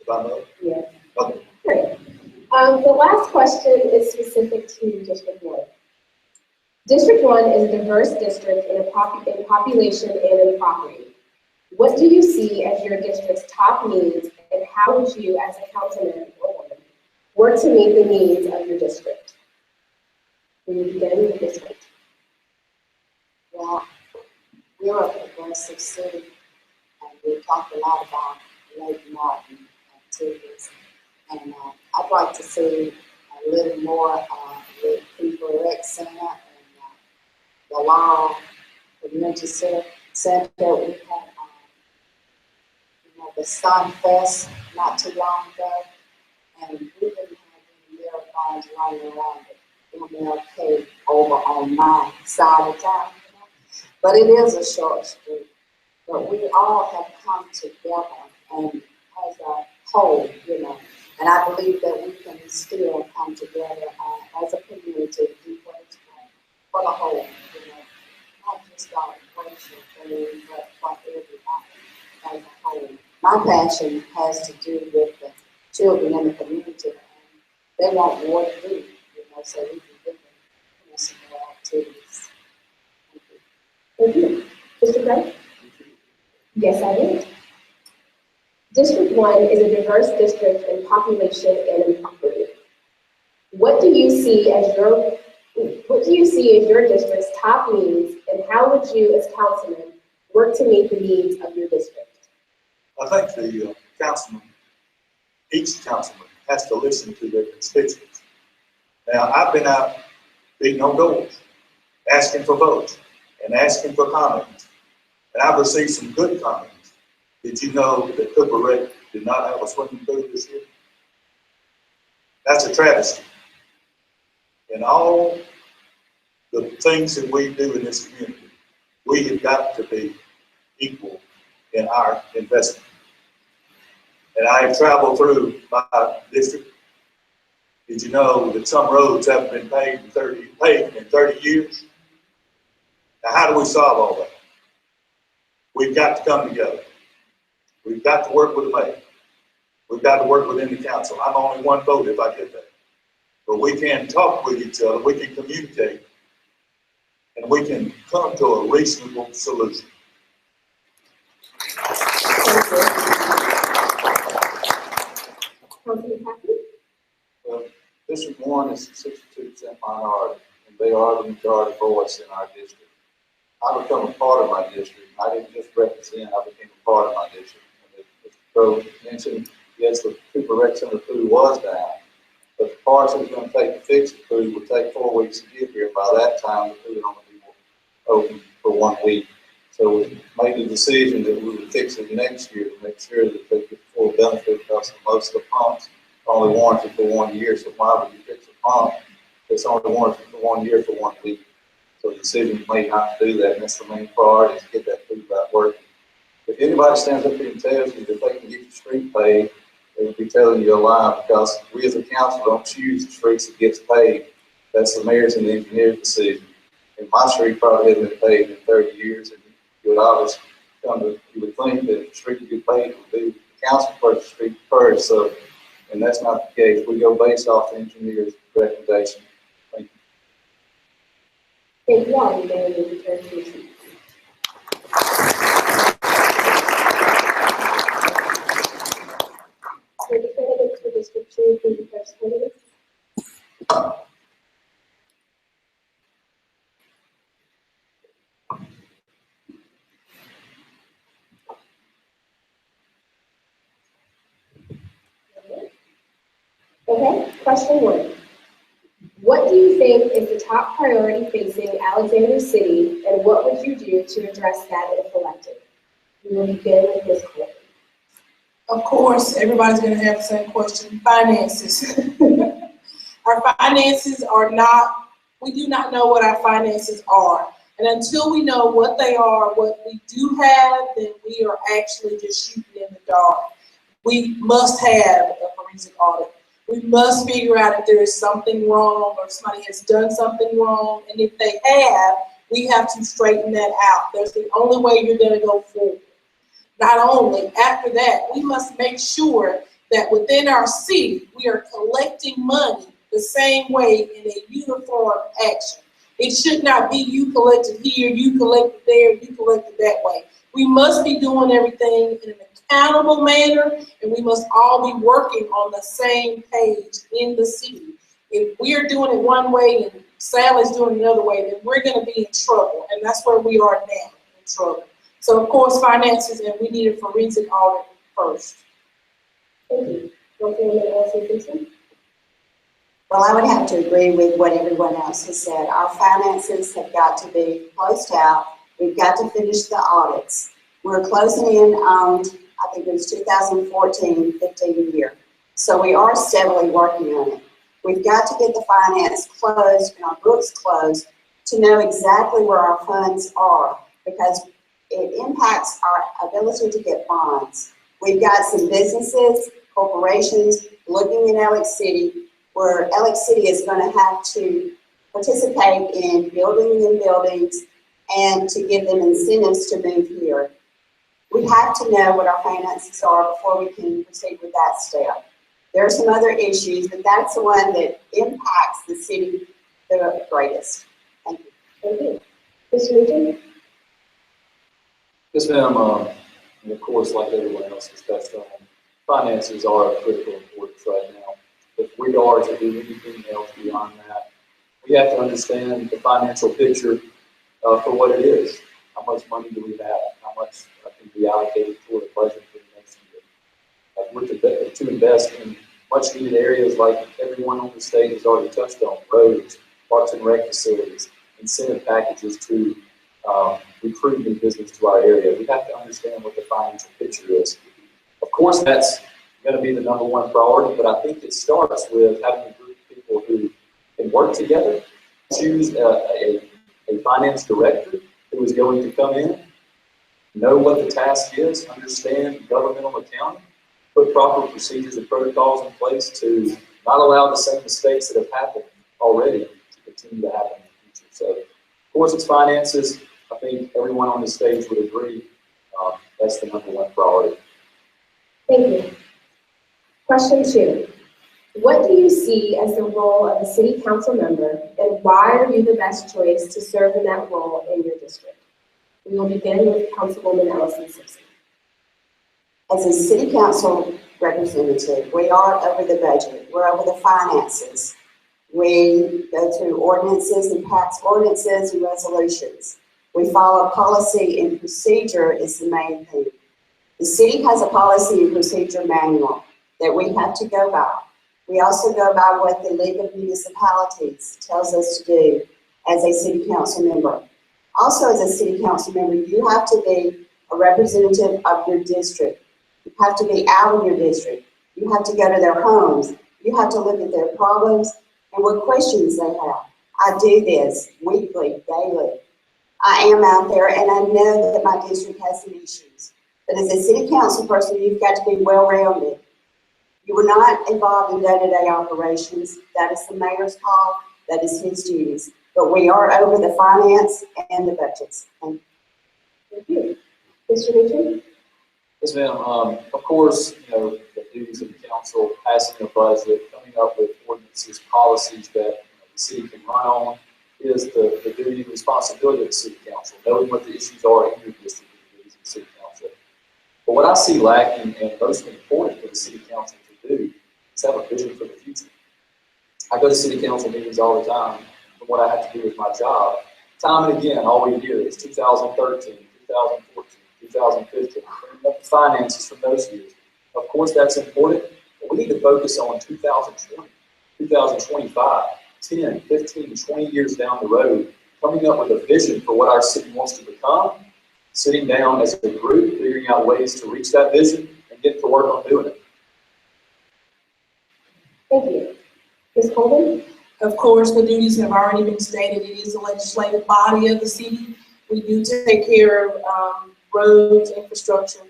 If I know. Yes. Okay. Great. The last question is specific to District 1. District 1 is a diverse district in population and in property. What do you see as your district's top needs, and how would you, as a councilman or woman, work to meet the needs of your district? Will you begin with this one? Well, we're a progressive city, and we talked a lot about Lake Martin activities. And I'd like to see a little more with People Rec Center and the Law Community Center. We had the Sun Fest not too long ago, and we didn't have any marathons running around the MLK over on my side of town. But it is a short street. But we all have come together and as a whole, and I believe that we can still come together as a community to do what's right for the whole, not just our racial thing, but for everybody as a whole. My passion has to do with the children in the community, and they want more to do, so we can give them some more activities. Thank you. Mr. Gray? Yes, I did. District 1 is a diverse district in population and in property. What do you see as your district's top needs, and how would you, as councilman, work to meet the needs of your district? I think the each councilman has to listen to their constituents. Now, I've been out beating on doors, asking for votes, and asking for comments. And I've received some good comments. Did you know that Cooper Rec did not have a swimming pool this year? That's a travesty. And all the things that we do in this community, we have got to be equal in our investment. And I have traveled through my district. Did you know that some roads haven't been paved in 30 years? Now, how do we solve all that? We've got to come together. We've got to work with the mayor. We've got to work within the council. I'm only one vote if I get that. But we can talk with each other, we can communicate, and we can come to a reasonable solution. Councilman Patrick? Well, District 1 is 62% minority, and they are the majority voice in our district. I become a part of my district. I didn't just represent, I became a part of my district. And as Crow mentioned, yes, the Cooper Rec Center pool was down, but the parts it was going to take to fix the pool would take 4 weeks to get here. By that time, the pool would only be open for 1 week. So we made the decision that we would fix it next year to make sure that they get full benefit, because most of the pumps are only warranted for 1 year. So why would you fix a pump that's only warranted for 1 year for 1 week? So the decision was made not to do that, and that's the main priority, is to get that pool back working. If anybody stands up here and tells you that they can get your street paved they would be telling you a lie, because we as a council don't choose the streets that gets paved. That's the mayor's and the engineer's decision. And my street probably hasn't been paved in 30 years, and you would obviously you would think that the street to get paved would be the council first, street first, so, and that's not the case. We go based off the engineer's recommendation. Thank you. Thank you all. You may return to your seats. For the candidates for District 2, please declare candidates. Okay, question 1. What do you think is the top priority facing Alexander City, and what would you do to address that if elected? We will begin with Ms. Cole. Of course, everybody's gonna have the same question, finances. Our finances are not, we do not know what our finances are. And until we know what they are, what we do have, then we are actually just shooting in the dark. We must have a forensic audit. We must figure out if there is something wrong or if somebody has done something wrong. And if they have, we have to straighten that out. That's the only way you're gonna go forward. Not only, after that, we must make sure that within our city, we are collecting money the same way in a uniform action. It should not be you collected here, you collected there, you collected that way. We must be doing everything in an accountable manner, and we must all be working on the same page in the city. If we're doing it one way and Sally's doing it another way, then we're gonna be in trouble, and that's where we are now, in trouble. So of course, finances, and we need a forensic audit first. Thank you. Councilwoman Allison Simpson. Well, I would have to agree with what everyone else has said. Our finances have got to be closed out. We've got to finish the audits. We're closing in on, I think it was 2014, 15 year. So we are steadily working on it. We've got to get the finance closed and our books closed to know exactly where our funds are, because it impacts our ability to get bonds. We've got some businesses, corporations looking in Alex City, where Alex City is going to have to participate in building new buildings and to give them incentives to move here. We have to know what our finances are before we can proceed with that step. There are some other issues, but that's the one that impacts the city the greatest. Thank you. Thank you. Mr. Newton. Yes, ma'am. And of course, like everyone else has touched on, finances are of critical importance right now. If we are to do anything else beyond that, we have to understand the financial picture for what it is. How much money do we have? How much can be allocated toward the budget for the next year? We're to invest in much needed areas like everyone on the stage has already touched on: roads, parks and rec facilities, incentive packages to recruit new business to our area. We have to understand what the financial picture is. Of course, that's going to be the #1 priority, but I think it starts with having a group of people who can work together, choose a finance director who is going to come in, know what the task is, understand governmental accounting, put proper procedures and protocols in place to not allow the same mistakes that have happened already to continue to happen in the future. So, of course, it's finances. I think everyone on the stage would agree that's the #1 priority. Thank you. Question 2. What do you see as the role of a city council member, and why are you the best choice to serve in that role in your district? We will begin with Councilwoman Allison Simpson. As a city council representative, we are over the budget, we're over the finances. We go through ordinances and pass ordinances and resolutions. We follow policy and procedure is the main thing. The city has a policy and procedure manual that we have to go by. We also go by what the League of Municipalities tells us to do as a city council member. Also, as a city council member, you have to be a representative of your district. You have to be out in your district. You have to go to their homes. You have to look at their problems and what questions they have. I do this weekly, daily. I am out there and I know that my district has some issues. But as a city council person, you've got to be well-rounded. You were not involved in day-to-day operations. That is the mayor's call. That is his duties. But we are over the finance and the budgets. Thank you. Thank you. Mr. Mitchell? Yes, ma'am. Of course, the duties of the council, passing a budget, coming up with ordinances, policies that the city can run on, is the duty and responsibility of the city council. Knowing what the issues are in your district is the duties of the city council. But what I see lacking, and most important for the city council to do, is have a vision for the future. I go to city council meetings all the time, and what I have to do with my job, time and again, all we hear is 2013, 2014, 2015, bringing up the finances from those years. Of course, that's important, but we need to focus on 2020, 2025, 10, 15, 20 years down the road, coming up with a vision for what our city wants to become, sitting down as a group, figuring out ways to reach that vision, and get to work on doing it. Thank you. Ms. Colvin? Of course, the duties have already been stated. It is the legislative body of the city. We do take care of roads, infrastructure.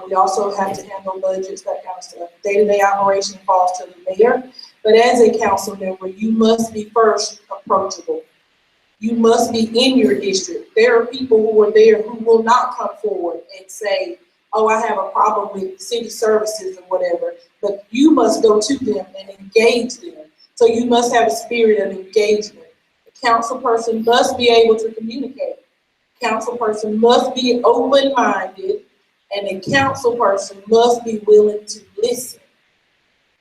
We also have to handle budgets, that kind of stuff. Day-to-day operation falls to the mayor. But as a council member, you must be first approachable. You must be in your district. There are people who are there who will not come forward and say, oh, I have a problem with city services or whatever. But you must go to them and engage them. So you must have a spirit of engagement. The council person must be able to communicate. Council person must be open-minded, and a council person must be willing to listen.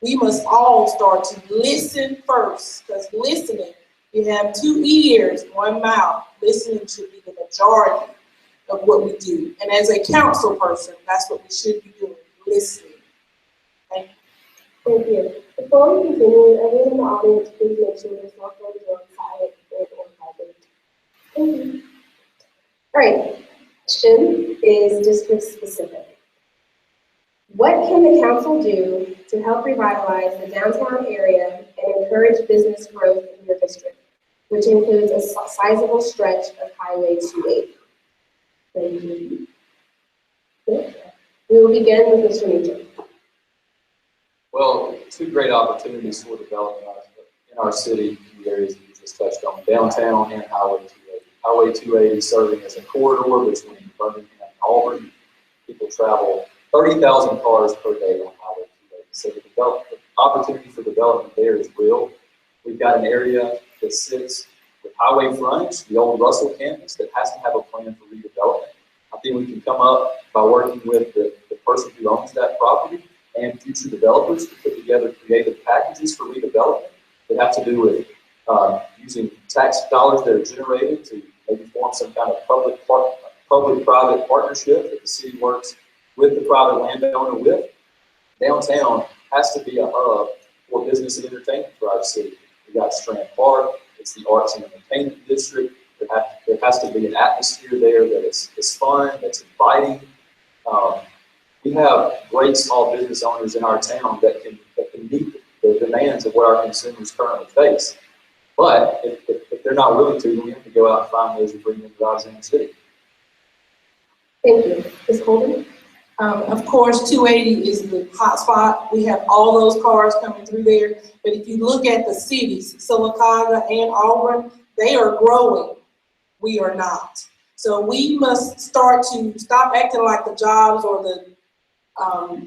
We must all start to listen first, because listening, you have 2 ears, 1 mouth. Listening should be the majority of what we do. And as a council person, that's what we should be doing, listening. Thank you. Thank you. Before we continue, everyone in the audience, please make sure their cell phones are on silent or vibrate. Thank you. All right, question is district specific. What can the council do to help revitalize the downtown area and encourage business growth in your district, which includes a sizable stretch of Highway 280? Thank you. We will begin with Mr. Mitchell. Well, 2 great opportunities for development in our city, in the areas that you just touched on, downtown and Highway 280. Highway 280 serving as a corridor between Birmingham and Auburn. People travel 30,000 cars per day on Highway 280. So the opportunity for development there is real. We've got an area that sits with highway frontage, the old Russell campus, that has to have a plan for redevelopment. I think we can come up by working with the person who owns that property and future developers to put together creative packages for redevelopment that have to do with using tax dollars that are generated to maybe form some kind of public-private partnership that the city works with the private landowner with. Downtown has to be a hub for business and entertainment for our city. We've got Strand Park, it's the arts and entertainment district. There has to be an atmosphere there that is fun, that's inviting. We have great small business owners in our town that can meet the demands of what our consumers currently face. But if they're not willing to, we have to go out and find ways to bring them to Alexander City. Thank you. Ms. Holden? Of course, 280 is the hot spot. We have all those cars coming through there. But if you look at the cities, Sylacauga and Auburn, they are growing. We are not. So we must start to stop acting like the jobs or the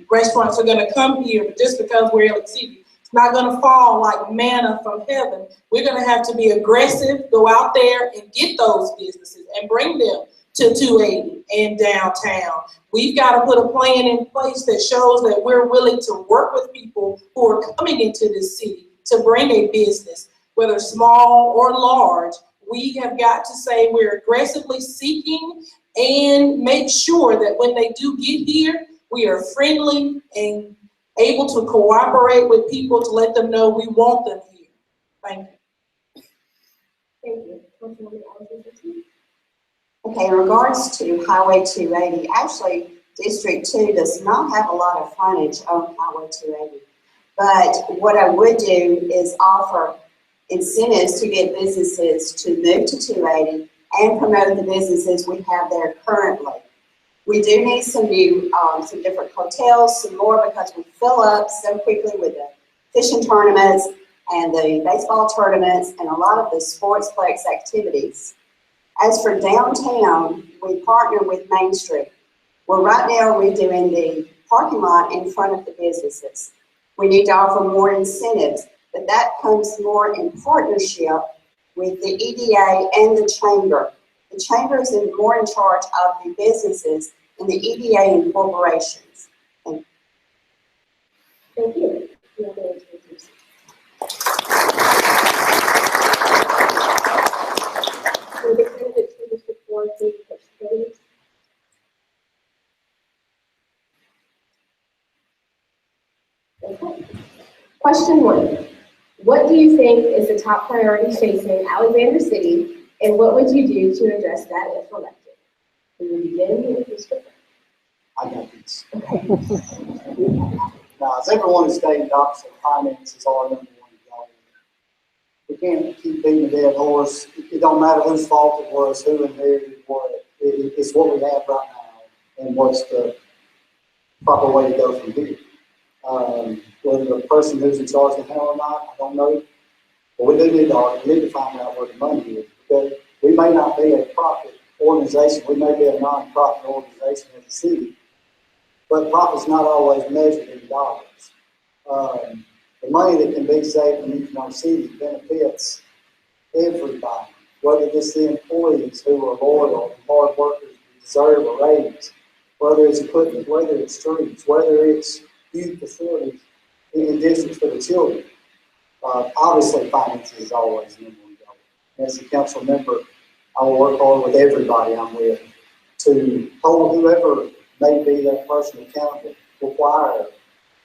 restaurants are going to come here just because we're in the city. It's not going to fall like manna from heaven. We're going to have to be aggressive, go out there and get those businesses and bring them to 280 and downtown. We've got to put a plan in place that shows that we're willing to work with people who are coming into this city to bring a business, whether small or large. We have got to say we're aggressively seeking and make sure that when they do get here, we are friendly and able to cooperate with people to let them know we want them here. Thank you. Thank you. Okay, in regards to Highway 280, actually, District 2 does not have a lot of frontage on Highway 280. But what I would do is offer incentives to get businesses to move to 280 and promote the businesses we have there currently. We do need some new, some different hotels, some more, because we fill up so quickly with the fishing tournaments and the baseball tournaments and a lot of the sportsplex activities. As for downtown, we partner with Main Street. Well, right now we're doing the parking lot in front of the businesses. We need to offer more incentives, but that comes more in partnership with the EDA and the chamber. The chamber is more in charge of the businesses and the EDA and corporations. Thank you. You have any answers? So the candidate for District 4, please push the podium. Okay. Question 1. What do you think is the top priority facing Alexander City, and what would you do to address that if elected? We will begin with Mr. I got this. Okay. Now, as everyone is stating, obviously, finances are number one goal. We can't keep beating a dead horse. It don't matter whose fault it was, who inherited what. It's what we have right now, and what's the proper way to go from here. Whether the person who's in charge can handle or not, I don't know. But we do need to find out where the money is. Because we may not be a profit organization, we may be a non-profit organization as a city, but profit's not always measured in dollars. The money that can be saved in each one city benefits everybody, whether it's the employees who are loyal and hard workers who deserve a raise, whether it's equipment, whether it's streets, whether it's youth facilities in districts for the children. Obviously, finances is always number one goal. As a council member, I will work hard with everybody I'm with to hold whoever may be that person accountable, require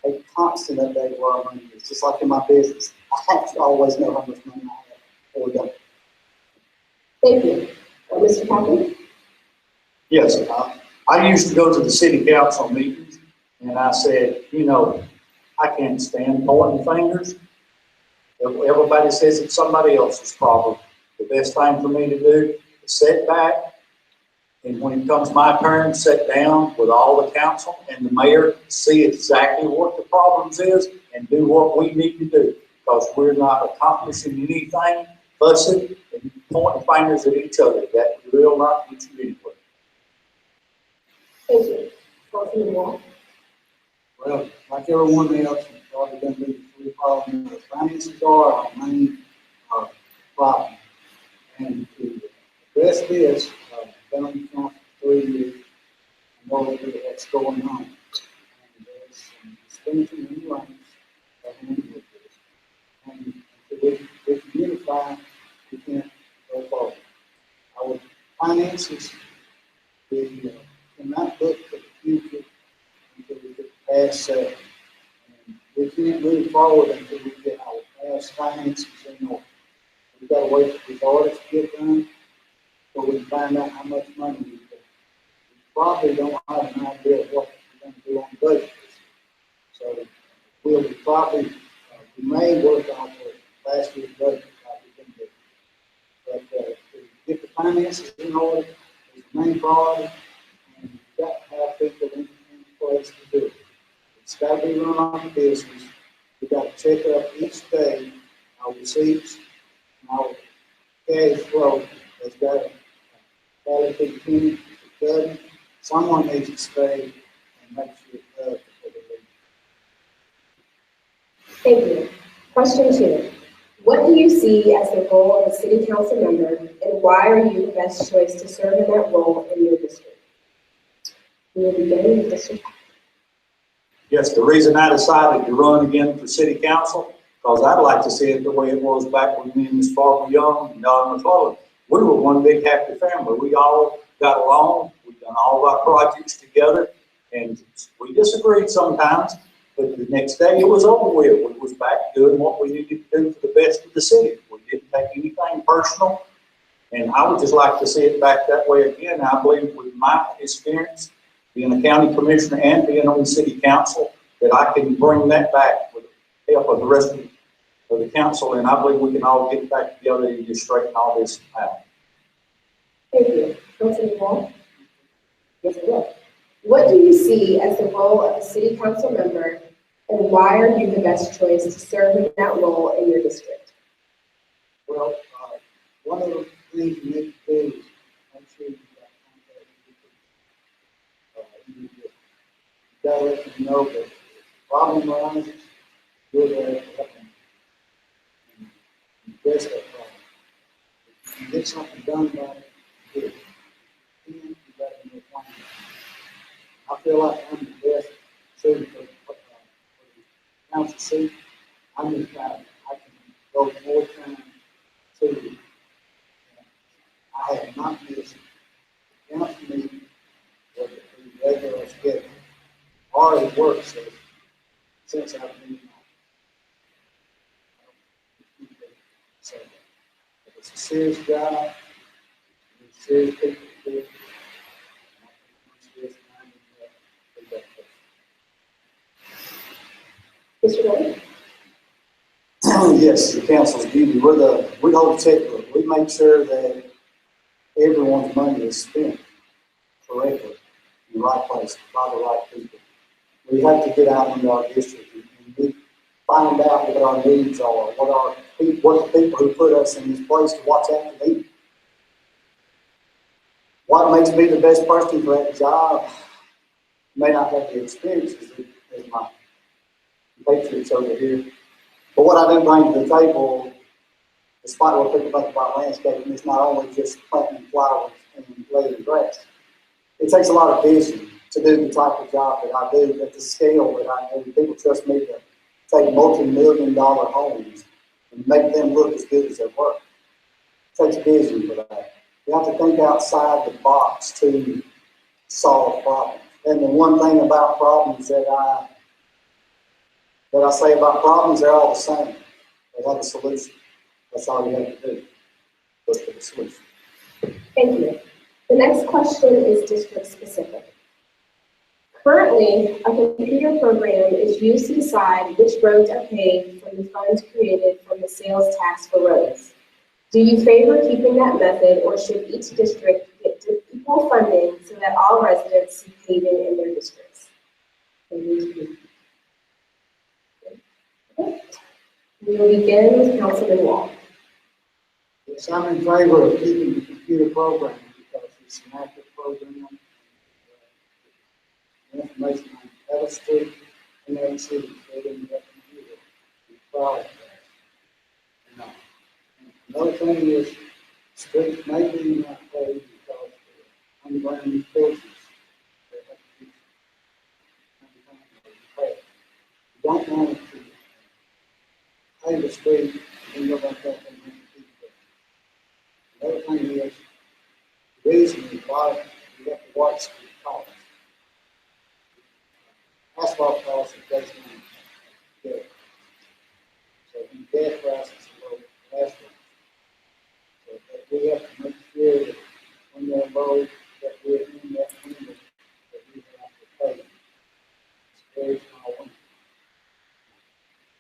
a constant update where our money is. Just like in my business, I have to always know how much money I have or don't. Thank you. Mr. Captain? Yes, I used to go to the city council meetings, and I said, you know, I can't stand pointing fingers. Everybody says it's somebody else's problem. The best thing for me to do is sit back, and when it comes my turn, sit down with all the council and the mayor, see exactly what the problems is, and do what we need to do, because we're not accomplishing anything, fussing and pointing fingers at each other. That will not get you anywhere. Thank you. Councilman Wall? Well, like everyone else, we're probably going to be the three problems. The finances are our main problem. And to address this, been on the council for 3 years, I know what's going on. And there's some expenditure in the ranks that we need to look at. And if we unify, we can't go forward. Our finances, we cannot look to the future until we get past 7. And we can't move forward until we get our past finances in order. We've got to wait for the audits to get done so we can find out how much money we've got. We probably don't have an idea of what we're going to do on the budget. So we'll probably, we may work on last year's budget like we can do. But to get the finances in order is the main priority, and you've got to have people in place to do it. It's got to be run like a business. We've got to check up each day our receipts and our cash flow has got to continue. If it doesn't, someone needs to stay and make sure it does before they leave. Thank you. Question 2. What do you see as the role of a city council member, and why are you the best choice to serve in that role in your district? We will begin with Mr. Yes, the reason I decided to run again for city council, because I'd like to see it the way it was back when me and Ms. Barbara Young and Don McClellan. We were one big happy family. We all got along. We've done all of our projects together, and we disagreed sometimes, but the next day it was over with. We was back doing what we needed to do for the best of the city. We didn't take anything personal, and I would just like to see it back that way again. I believe with my experience, being a county commissioner and being on the city council, that I can bring that back with the help of the rest of the council, and I believe we can all get back together and just straighten all this out. Thank you. Councilman Wall? Yes, sir. What do you see as the role of a city council member, and why are you the best choice to serve in that role in your district? Well, one of the things you need to do is make sure you got contact with people. You gotta let them know that if the problem arises, you're there to help them and address that problem. If you get something done about it, good. Then you got to make plans. I feel like I'm the best suited for the council seat. I'm the guy, I can go more time to. I have not missed a council meeting with the regular schedule. Already works since I've been on. So it's a serious job, it's serious people to do it. Mr. Wright? Yes, the council's duty. We hold the checkbook. We make sure that everyone's money is spent correctly in the right place by the right people. We have to get out into our district and we find out what our needs are, what the people who put us in this place to watch after them. What makes me the best person for that job may not have the experience as my patriots over here. But what I do bring to the table, despite what people think about landscaping, is not only just planting flowers and laying grass. It takes a lot of vision to do the type of job that I do at the scale that I do. People trust me to take multi-million-dollar homes and make them look as good as they work. It takes vision for that. You have to think outside the box to solve problems. And the one thing about problems that I say about problems, they're all the same. They have a solution. That's all you have to do. Look for the solution. Thank you. The next question is district specific. Currently, a computer program is used to decide which roads are paved from the funds created from the sales tax for roads. Do you favor keeping that method, or should each district get equal funding so that all residents see paving in their districts? Okay. We will begin with Councilman Wall. Yes, I'm in favor of keeping the computer program because it's an active program. The information on every street in every city is in that computer. It's proud of that. And another thing is, streets may be not paved because the underground utilities that have to be paved. You don't want to pave the street and go back up and make the people. Another thing is, the reason why you have to watch the cost. Asphalt costs are based on gas. So when gas prices are low, asphalt. So that we have to make sure that when they're low, that we're in that window that we have to pay. It's a very small one.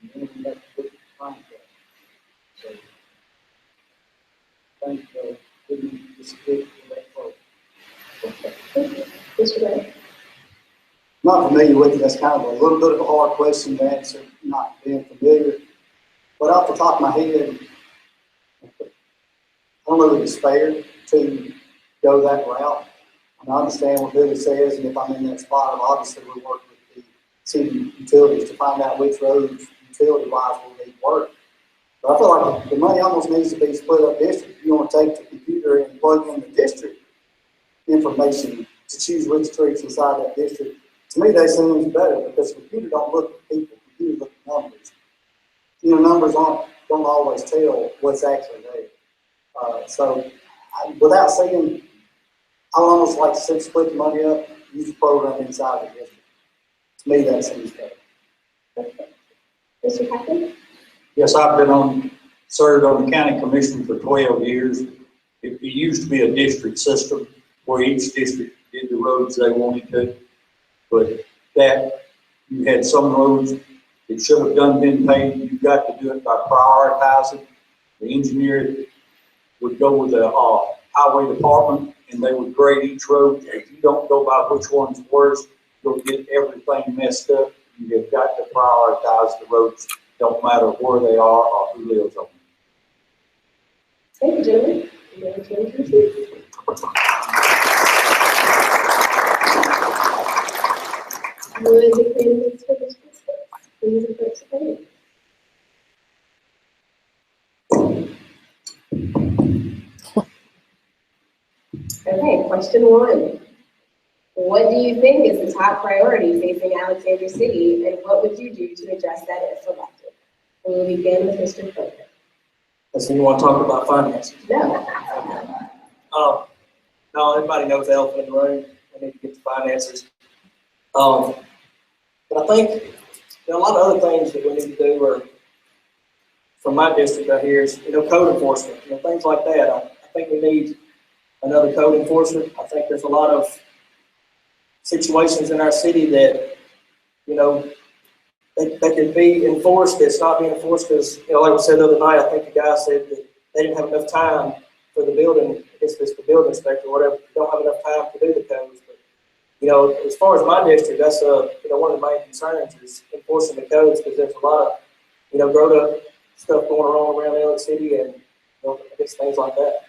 And then we have to put the contract. So I think we need to stick to that program. Mr. Wright? Not familiar with it. That's kind of a little bit of a hard question to answer, not being familiar. But off the top of my head, I don't really despair to go that route. And I understand what Billy says, and if I'm in that spot, obviously we'll work with the city utilities to find out which roads, utility-wise, will need work. But I feel like the money almost needs to be split up district. You want to take the computer and plug in the district information to choose which streets inside that district. To me, that seems better because the computer don't look at people, the computer look at numbers. You know, numbers don't always tell what's actually there. So without saying, I would almost like to see split the money up, use the program inside the district. To me, that seems better. Mr. Captain? Yes, I've served on the county commission for 12 years. It used to be a district system where each district did the roads they wanted to. But that, you had some roads that should have been paved. You've got to do it by prioritizing. The engineer would go with the highway department and they would grade each road. If you don't go by which one's worse, you'll get everything messed up. You've got to prioritize the roads, don't matter where they are or who lives on them. Thank you, gentlemen. You may return to your seats. Would the candidates for this district please approach the podium? Okay, question one. What do you think is the top priority facing Alexander City, and what would you do to address that if elected? We will begin with Mr. Croker. So you want to talk about finances? No. No, everybody knows the elephant in the room. We need to get the finances. But I think there are a lot of other things that we need to do. Or from my district right here is, code enforcement, things like that. I think we need another code enforcement. I think there's a lot of situations in our city that, they could be enforced. It's not being enforced because, like we said the other night, I think the guy said that they didn't have enough time for the building. I guess it's the building inspector or whatever. They don't have enough time to do the codes. But, as far as my district, that's one of the main concerns is enforcing the codes because there's a lot of, grown up stuff going on around the city and, I guess things like that.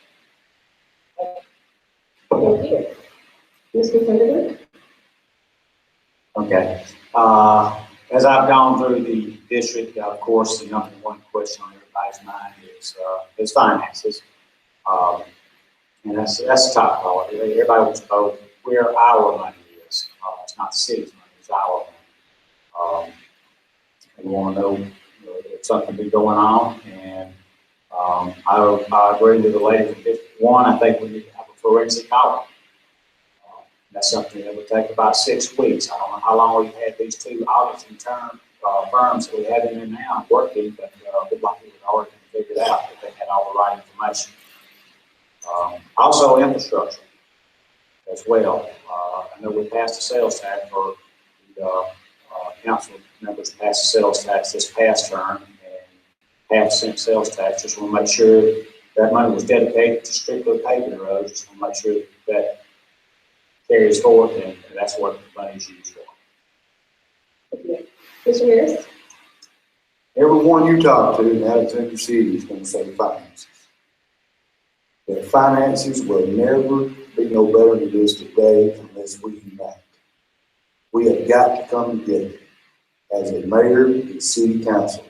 Thank you. Mr. Thunderbird? Okay. As I've gone through the district, of course, the number one question on everybody's mind is finances. And that's the top priority. Everybody wants to know where our money is. It's not the city's money, it's our money. We want to know if something be going on. And I agree with the lady from District 1. I think we need to have a forensic audit. That's something that would take about 6 weeks. I don't know how long we've had these two audits in turn, firms that we have in there now working, but we'd like to already figured out that they had all the right information. Also infrastructure as well. I know we passed the sales tax, or the council members passed the sales tax this past term, and 0.5% sales tax. Just want to make sure that money was dedicated to strictly paving the roads. Just want to make sure that carries forward, and that's what the money is used for. Mr. Harris? Everyone you talk to in Alexander City is going to say finances. The finances will never be no better than it is today unless we unite. We have got to come together as a mayor and city council.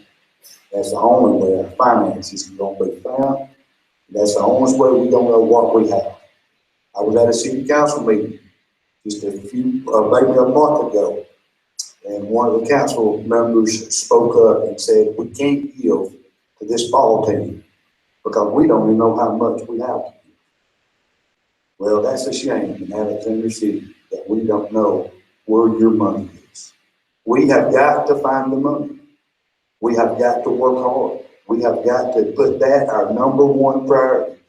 That's the only way our finances are going to be found. That's the only way we don't know what we have. I was at a city council meeting just maybe a month ago, and one of the council members spoke up and said, we can't yield to this ball team because we don't even know how much we have to give. Well, that's a shame in Alexander City that we don't know where your money is. We have got to find the money. We have got to work hard. We have got to put that our number one priority.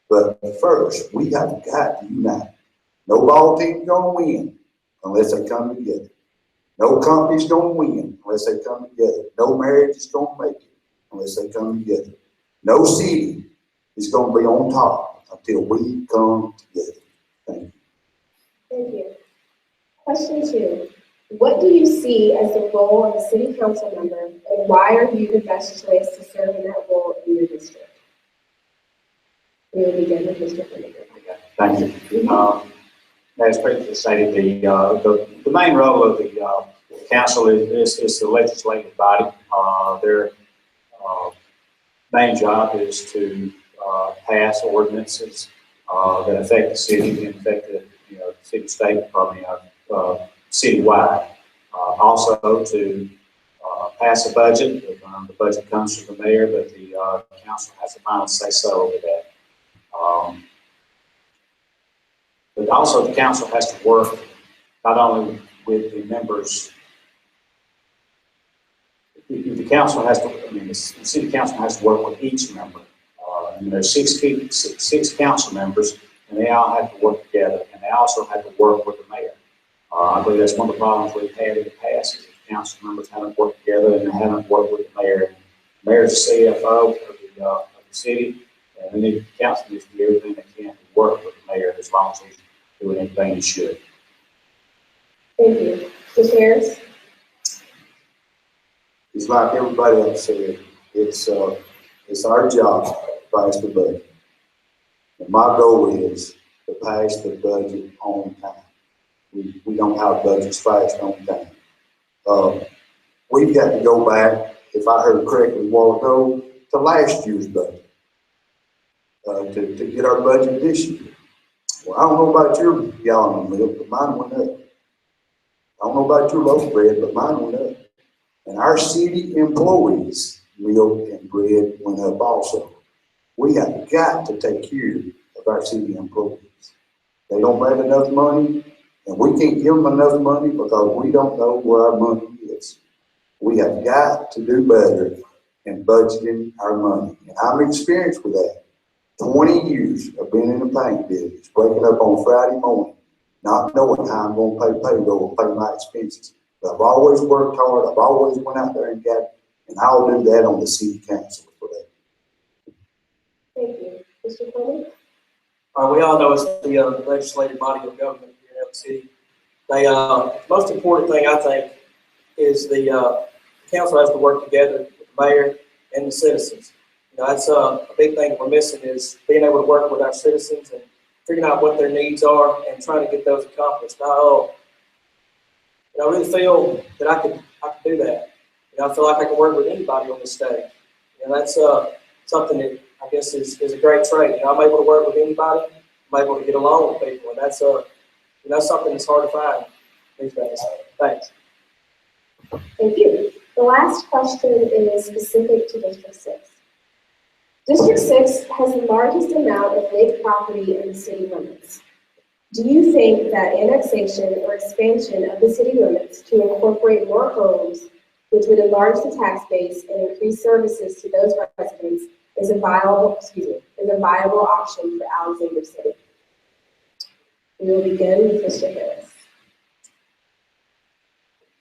But first, we have got to unite. No ball team's gonna win unless they come together. No company's gonna win unless they come together. No marriage is gonna make it unless they come together. No city is gonna be on top until we come together. Thank you. Thank you. Question 2. What do you see as the role of a city council member, and why are you the best choice to serve in that role in your district? We will begin with Mr. Thunderbird. Thank you. As previously stated, the main role of the council is the legislative body. Their main job is to pass ordinances that affect the city and affect the city, state, citywide. Also to pass a budget. The budget comes from the mayor, but the council has the final say so over that. But also the council has to work not only with the members. The council has to, the city council has to work with each member. And there's six council members, and they all have to work together, and they also have to work with the mayor. I believe that's one of the problems we've had in the past is that council members haven't worked together and they haven't worked with the mayor. The mayor's the CFO of the city, and we need the council to do everything they can to work with the mayor as long as he's doing everything he should. Thank you. Ms. Harris? It's like everybody else said, it's our job to pass the budget. And my goal is to pass the budget on time. We don't have budgets passed on time. We've got to go back, if I heard correctly a while ago, to last year's budget to get our budget this year. Well, I don't know about your gallon of milk, but mine went up. I don't know about your loaf of bread, but mine went up. And our city employees' milk and bread went up also. We have got to take care of our city employees. They don't make enough money, and we can't give them enough money because we don't know where our money is. We have got to do better in budgeting our money. And I'm experienced with that. 20 years of being in the paint business, waking up on Friday morning, not knowing how I'm going to pay payroll and pay my expenses. But I've always worked hard. I've always went out there and got it. And I'll do that on the city council for that. Thank you. Mr. Coleman? We all know it's the legislative body of government here in the city. The most important thing, I think, is the council has to work together with the mayor and the citizens. You know, that's a big thing that we're missing is being able to work with our citizens and figuring out what their needs are and trying to get those accomplished. I really feel that I could do that. You know, I feel like I can work with anybody on this stage. You know, that's something that I guess is a great trait. You know, I'm able to work with anybody. I'm able to get along with people, and that's something that's hard to find these days. Thanks. Thank you. The last question is specific to District 6. District 6 has the largest amount of lake property in the city limits. Do you think that annexation or expansion of the city limits to incorporate more homes, which would enlarge the tax base and increase services to those residents, is a viable option for Alexander City? We will begin with Mr. Harris.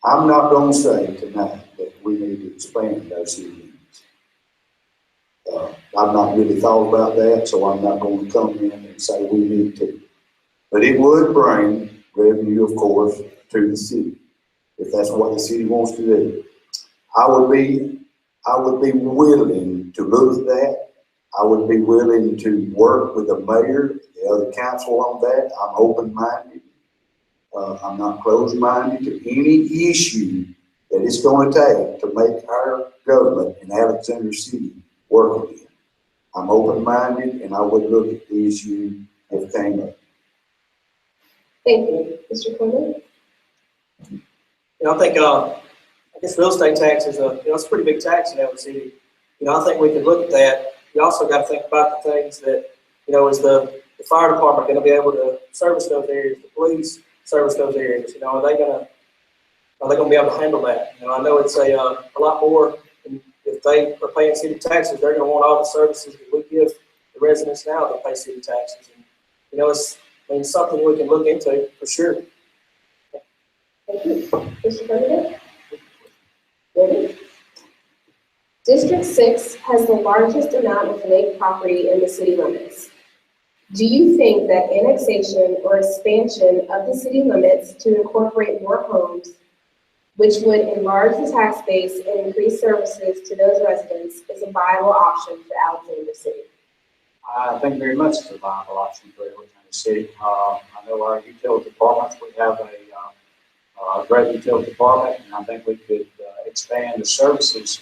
I'm not going to say tonight that we need to expand our city limits. I've not really thought about that, so I'm not going to come in and say we need to. But it would bring revenue, of course, to the city, if that's what the city wants to do. I would be willing to look at that. I would be willing to work with the mayor, the other council on that. I'm open-minded. I'm not closed-minded to any issue that it's going to take to make our government in Alexander City work again. I'm open-minded, and I would look at the issue if it came up. Thank you. Mr. Coleman? You know, I think, I guess real estate tax is it's a pretty big tax in Allen City. You know, I think we could look at that. You also got to think about the things that, you know, is the fire department going to be able to service those areas, the police service those areas? You know, are they going to be able to handle that? You know, I know it's a lot more. If they are paying city taxes, they're going to want all the services that we give the residents now that pay city taxes. And, you know, it's something we can look into for sure. Thank you. Mr. President? Ready? District 6 has the largest amount of lake property in the city limits. Do you think that annexation or expansion of the city limits to incorporate more homes, which would enlarge the tax base and increase services to those residents, is a viable option for Alexander City? I think very much it's a viable option for Alexander City. I know our utility departments, we have a great utility department, and I think we could expand the services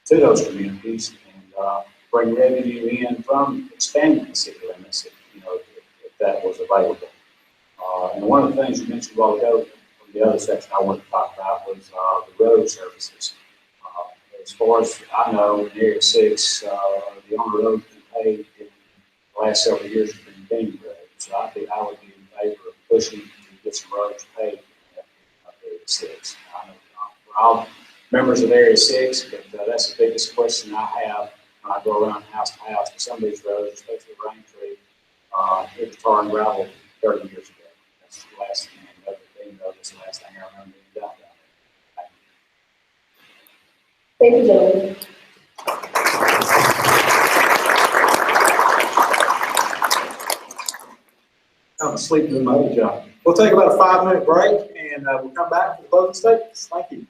to those communities and bring revenue in from expanding the city limits, if that was available. And one of the things you mentioned a while ago, from the other section I wanted to talk about was the road services. As far as I know, in Area 6, the only road been paved in the last several years has been Dean Road. So I would be in favor of pushing to get some roads paved in Area 6. I know we're all members of Area 6, but that's the biggest question I have when I go around house to house with some of these roads, especially Raintree, hit the tar and gravel 30 years ago. That's the last thing I remember being road. That's the last thing I remember being done down there. Thank you, gentlemen. trying to sleep in my other job. We'll take about a 5-minute break and we'll come back for the closing statements. Thank you.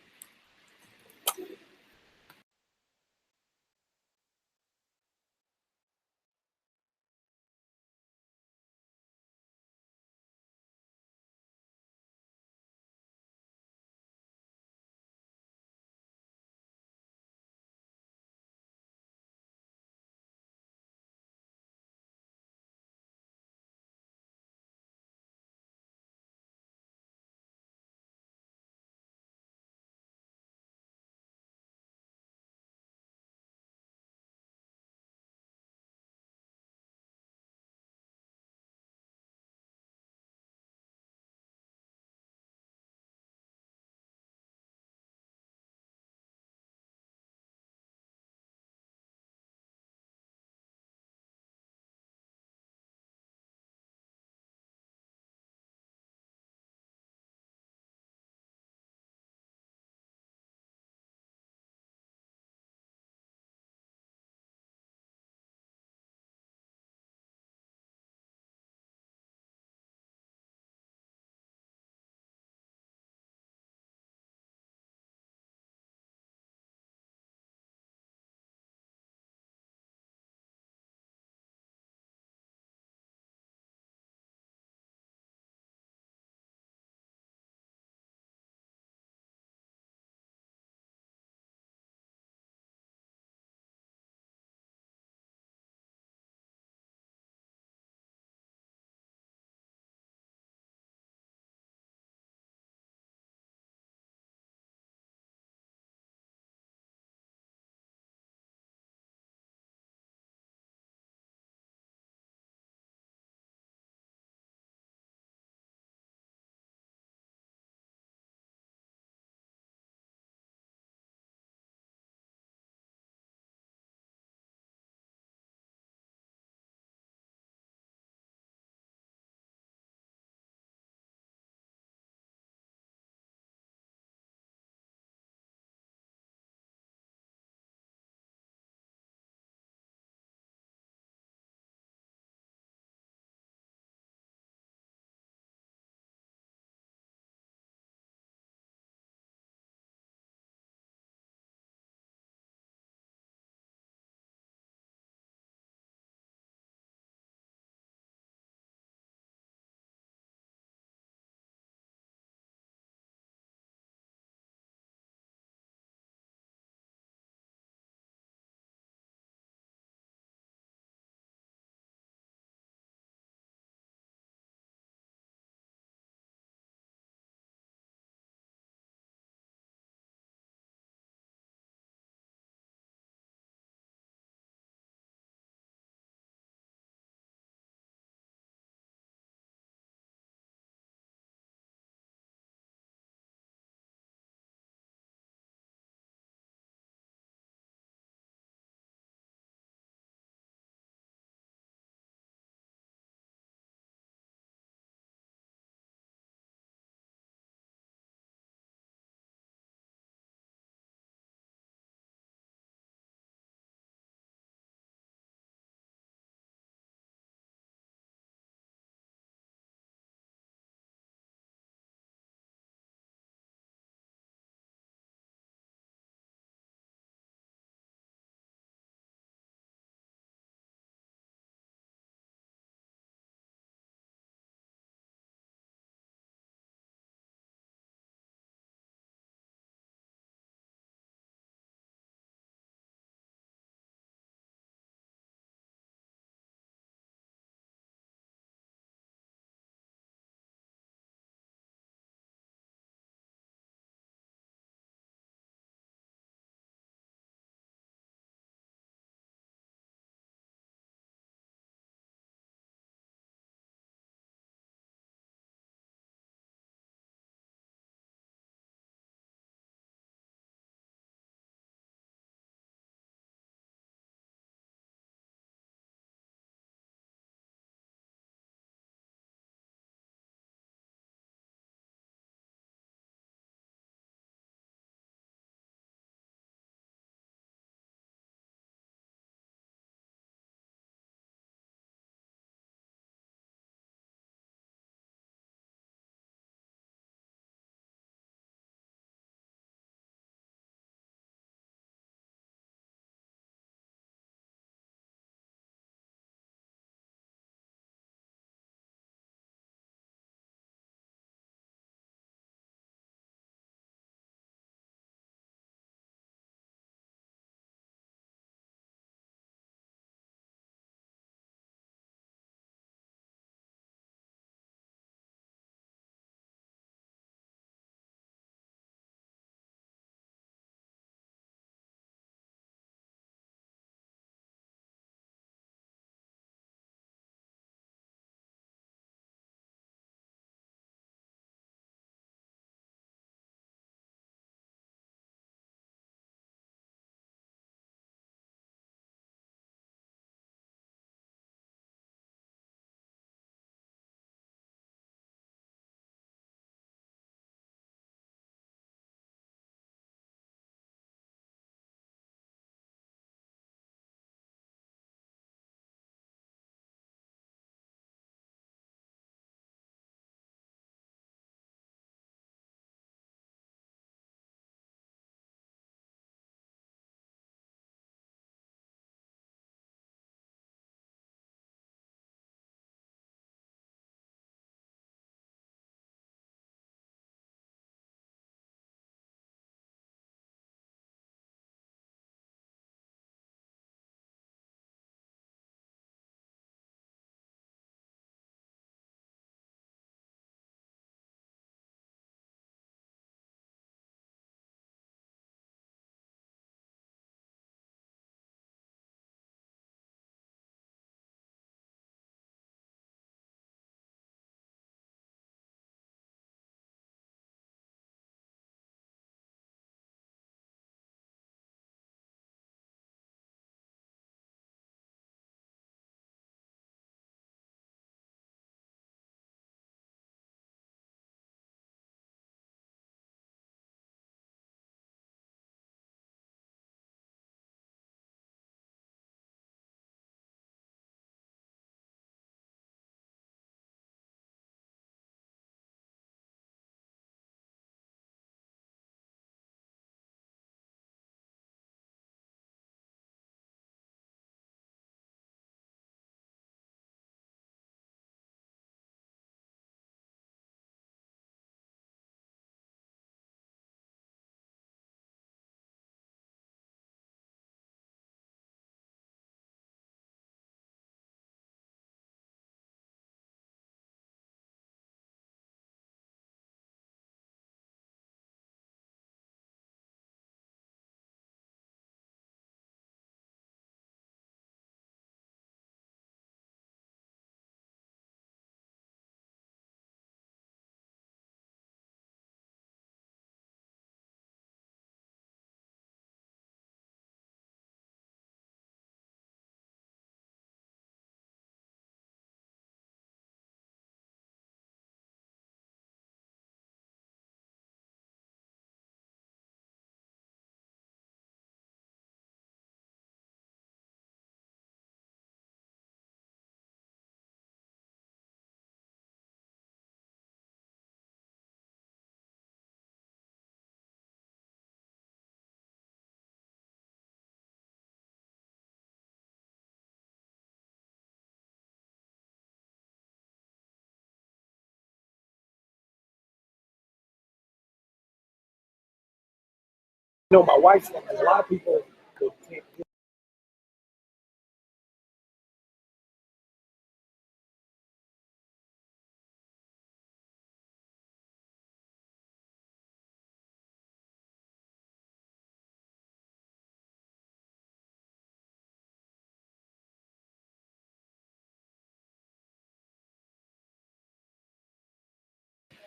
know, my wife's one, because a lot of people they can't get.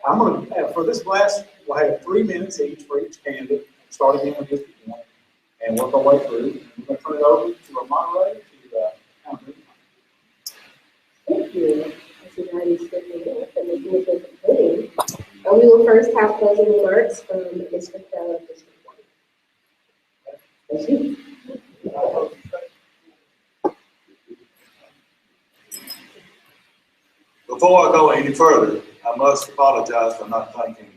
I'm gonna have, for this last, we'll have 3 minutes each for each candidate, start again with District 1, and work our way through. We're gonna turn it over to our moderator to, kind of. Thank you. This is already scheduled up and making it complete. We will first have closing remarks from District District 1. Thank you. Before I go any further, I must apologize for not thanking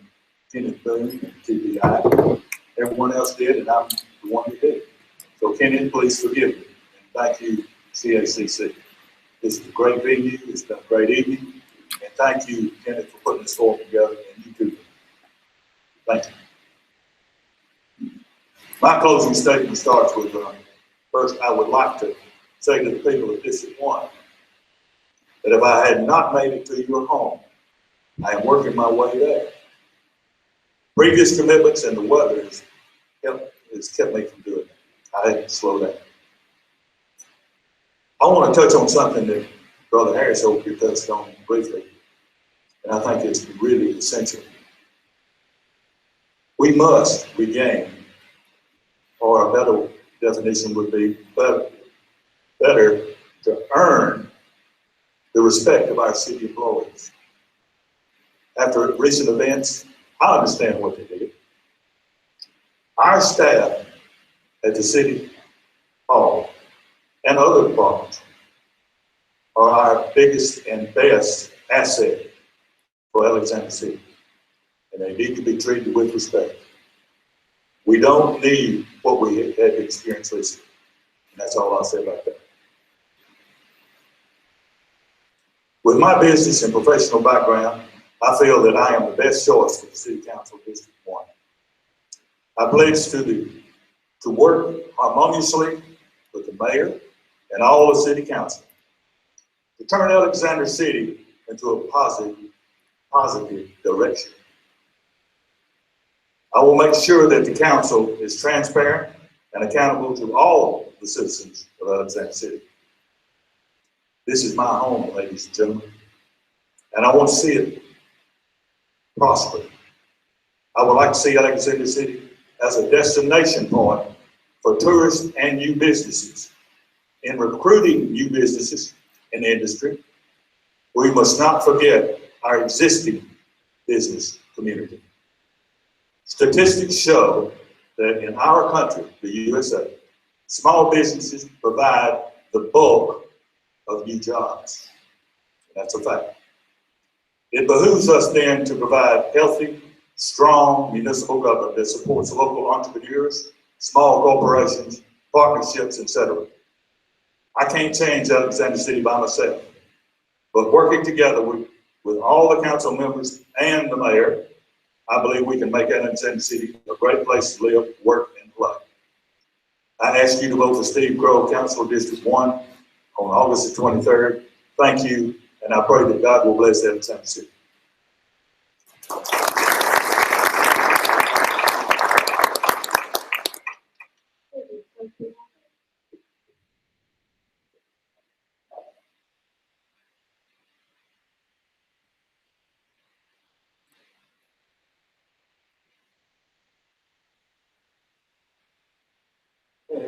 Kenneth Boone and TBI. Everyone else did, and I'm the one who did. So Kenneth, please forgive me, and thank you, CACC. This is a great venue, it's been a great evening, and thank you, Kenneth, for putting this forum together, and you too. Thank you. My closing statement starts with, first, I would like to say to the people of District 1, that if I had not made it to your home, I am working my way there. Previous commitments and the weather has kept me from doing that. I had to slow down. I want to touch on something that Brother Harris over here touched on briefly, and I think it's really essential. We must regain, or a better definition would be better to earn the respect of our city employees. After recent events, I understand what they did. Our staff at the city hall and other departments are our biggest and best asset for Alexander City, and they need to be treated with respect. We don't need what we had experienced recently, and that's all I'll say about that. With my business and professional background, I feel that I am the best choice for the City Council District 1. I pledge to work harmoniously with the mayor and all the city council to turn Alexander City into a positive direction. I will make sure that the council is transparent and accountable to all the citizens of Alexander City. This is my home, ladies and gentlemen, and I want to see it prosper. I would like to see Alexander City as a destination point for tourists and new businesses. In recruiting new businesses in the industry, we must not forget our existing business community. Statistics show that in our country, the USA, small businesses provide the bulk of new jobs. That's a fact. It behooves us then to provide healthy, strong municipal government that supports local entrepreneurs, small corporations, partnerships, etc. I can't change Alexander City by myself, but working together with all the council members and the mayor, I believe we can make Alexander City a great place to live, work, and play. I ask you to vote for Steve Grove, Council District 1 on August the 23rd. Thank you, and I pray that God will bless Alexander City.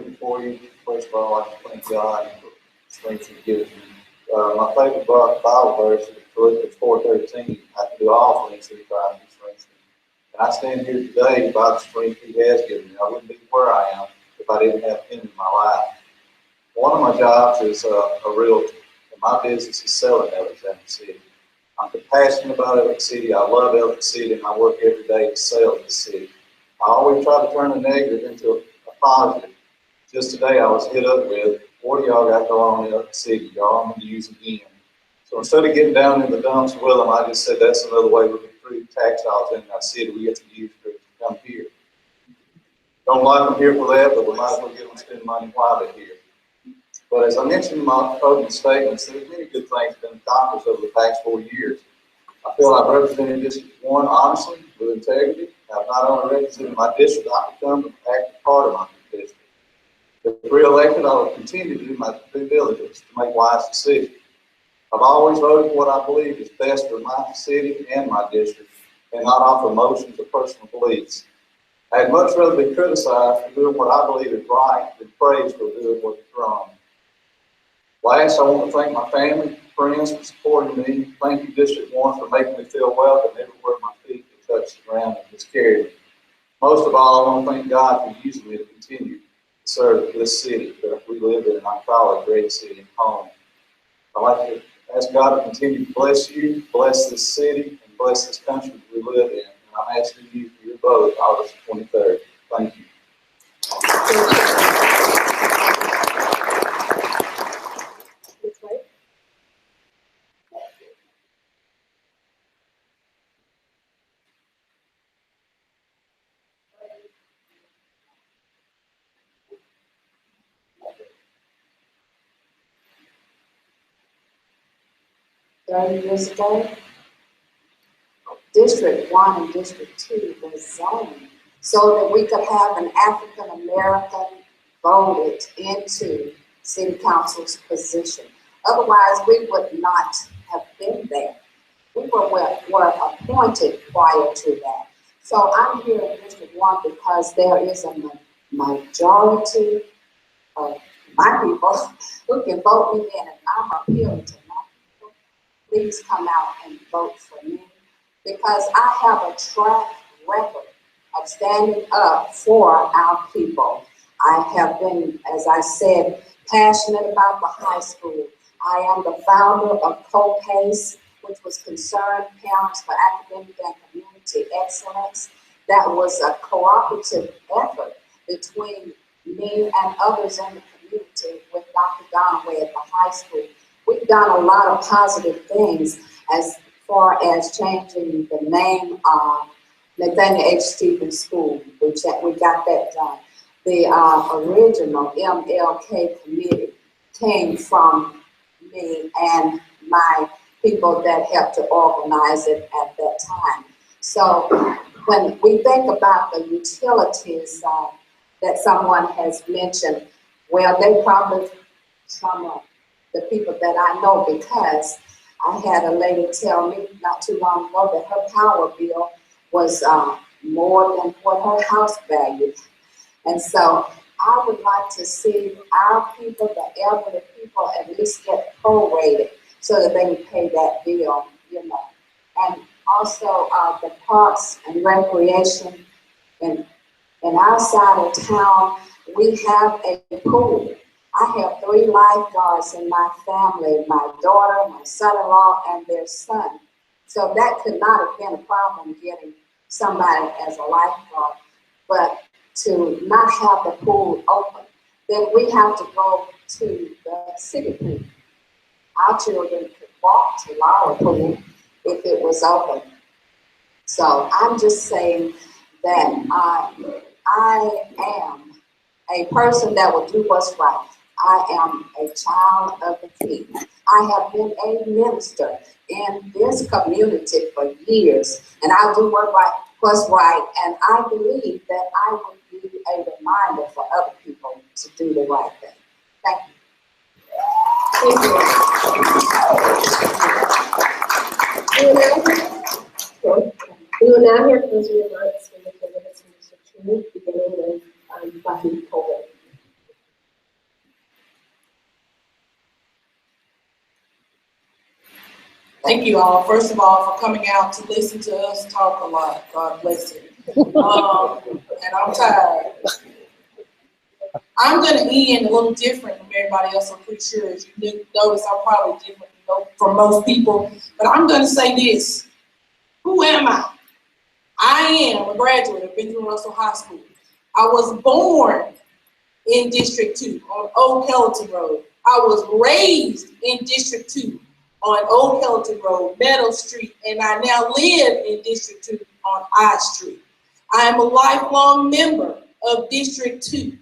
Before you, first of all, I'd like to thank God for the strength He gives me. My favorite Bible verse is Philippians 4:13. I can do all things through Christ who strengthens me. And I stand here today by the strength He has given me. I wouldn't be where I am if I didn't have Him in my life. One of my jobs is a realtor, and my business is selling Alexander City. I'm passionate about Ellicott City. I love Ellicott City, and I work every day to sell this city. I always try to turn a negative into a positive. Just today, I was hit up with, what do y'all got going on in Ellicott City? Y'all want me to use again. So instead of getting down in the dumps with them, I just said that's another way we can improve tax dollars in our city. We get to use to come here. Don't like them here for that, but we might as well get them to spend money while they're here. But as I mentioned in my opening statements, there's many good things that have been accomplished over the past 4 years. I feel I've represented District 1 honestly, with integrity. I've not only represented my district, I've become an active part of my district. If re-elected, I will continue to do my due diligence to make wise decisions. I've always voted for what I believe is best for my city and my district, and not off emotions or personal beliefs. I'd much rather be criticized for doing what I believe is right than praised for doing what is wrong. Last, I want to thank my family, friends for supporting me. Thank you, District 1, for making me feel welcome everywhere my feet can touch the ground and has carried me. Most of all, I want to thank God for using me to continue to serve this city that we live in, and I call it a great city and home. I'd like to ask God to continue to bless you, bless this city, and bless this country that we live in. And I'm asking you for your vote August 23rd. Thank you. Years ago, District 1 and District 2 was zoned so that we could have an African American voted into city council's position. Otherwise, we would not have been there. We were appointed prior to that. So I'm here in District 1 because there is a majority of my people who can vote me in, and I'm appealing to my people. Please come out and vote for me, because I have a track record of standing up for our people. I have been, as I said, passionate about the high school. I am the founder of COPACE, which was Concerned Parents for Academic and Community Excellence. That was a cooperative effort between me and others in the community with Dr. Donway at the high school. We've done a lot of positive things as far as changing the name of Nathaniel H. Stevens School. We got that done. The original MLK committee came from me and my people that helped to organize it at that time. So when we think about the utilities that someone has mentioned, well, they probably, some of the people that I know, because I had a lady tell me not too long ago that her power bill was more than what her house valued. And so I would like to see our people, the elderly people, at least get prorated so that they can pay that bill, you know. And also the parks and recreation in our side of town, we have a pool. I have 3 lifeguards in my family, my daughter, my son-in-law, and their son. So that could not have been a problem getting somebody as a lifeguard. But to not have the pool open, then we have to go to the city pool. Our children could walk to our pool if it was open. So I'm just saying that I am a person that will do what's right. I am a child of the King. I have been a minister in this community for years, and I do what's right, and I believe that I will be a reminder for other people to do the right thing. Thank you. We will now hear closing remarks from the candidates from District 2, beginning with Dr. Colvin. Thank you all, first of all, for coming out to listen to us talk a lot. God bless you. And I'm tired. I'm going to end a little different from everybody else, I'm pretty sure. As you notice, I'm probably different from most people. But I'm going to say this. Who am I? I am a graduate of Benjamin Russell High School. I was born in District 2 on Old Kellerton Road. I was raised in District 2 on Old Kellerton Road, Meadow Street, and I now live in District 2 on I Street. I am a lifelong member of District 2.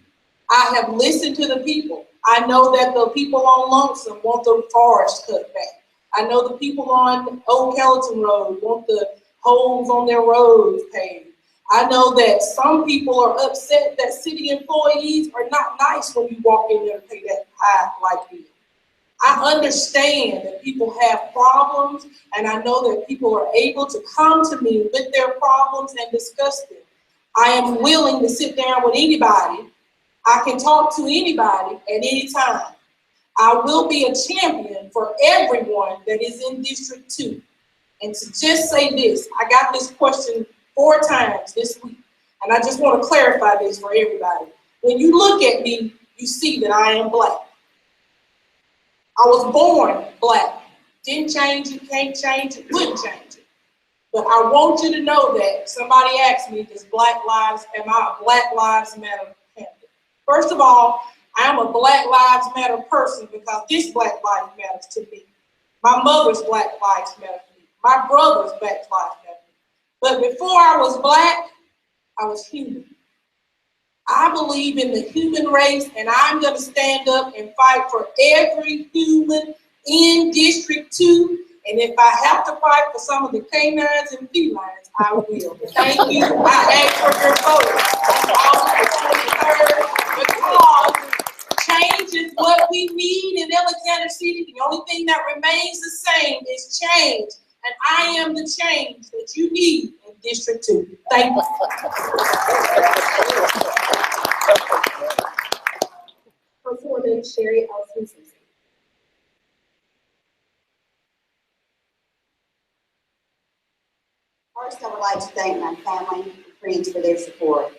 I have listened to the people. I know that the people on Lonesome want the forest cut back. I know the people on Old Kelton Road want the holes on their roads paved. I know that some people are upset that city employees are not nice when you walk in there and pay that high light bill. I understand that people have problems, and I know that people are able to come to me with their problems and discuss them. I am willing to sit down with anybody. I can talk to anybody at any time. I will be a champion for everyone that is in District 2. And to just say this, I got this question 4 times this week, and I just want to clarify this for everybody. When you look at me, you see that I am black. I was born black. Didn't change it, can't change it, wouldn't change it. But I want you to know that somebody asked me, am I a Black Lives Matter champion? First of all, I'm a Black Lives Matter person because this Black Lives matters to me. My mother's Black Lives Matter to me. My brother's Black Lives Matter to me. But before I was black, I was human. I believe in the human race, and I'm going to stand up and fight for every human in District 2. And if I have to fight for some of the canines and felines, I will. Thank you. I ask for your vote on August 23rd because change is what we need in Alexander City. The only thing that remains the same is change. And I am the change that you need in District 2. Thank you. Councilwoman Sherry Ellison Simpson. First, I would like to thank my family and friends for their support.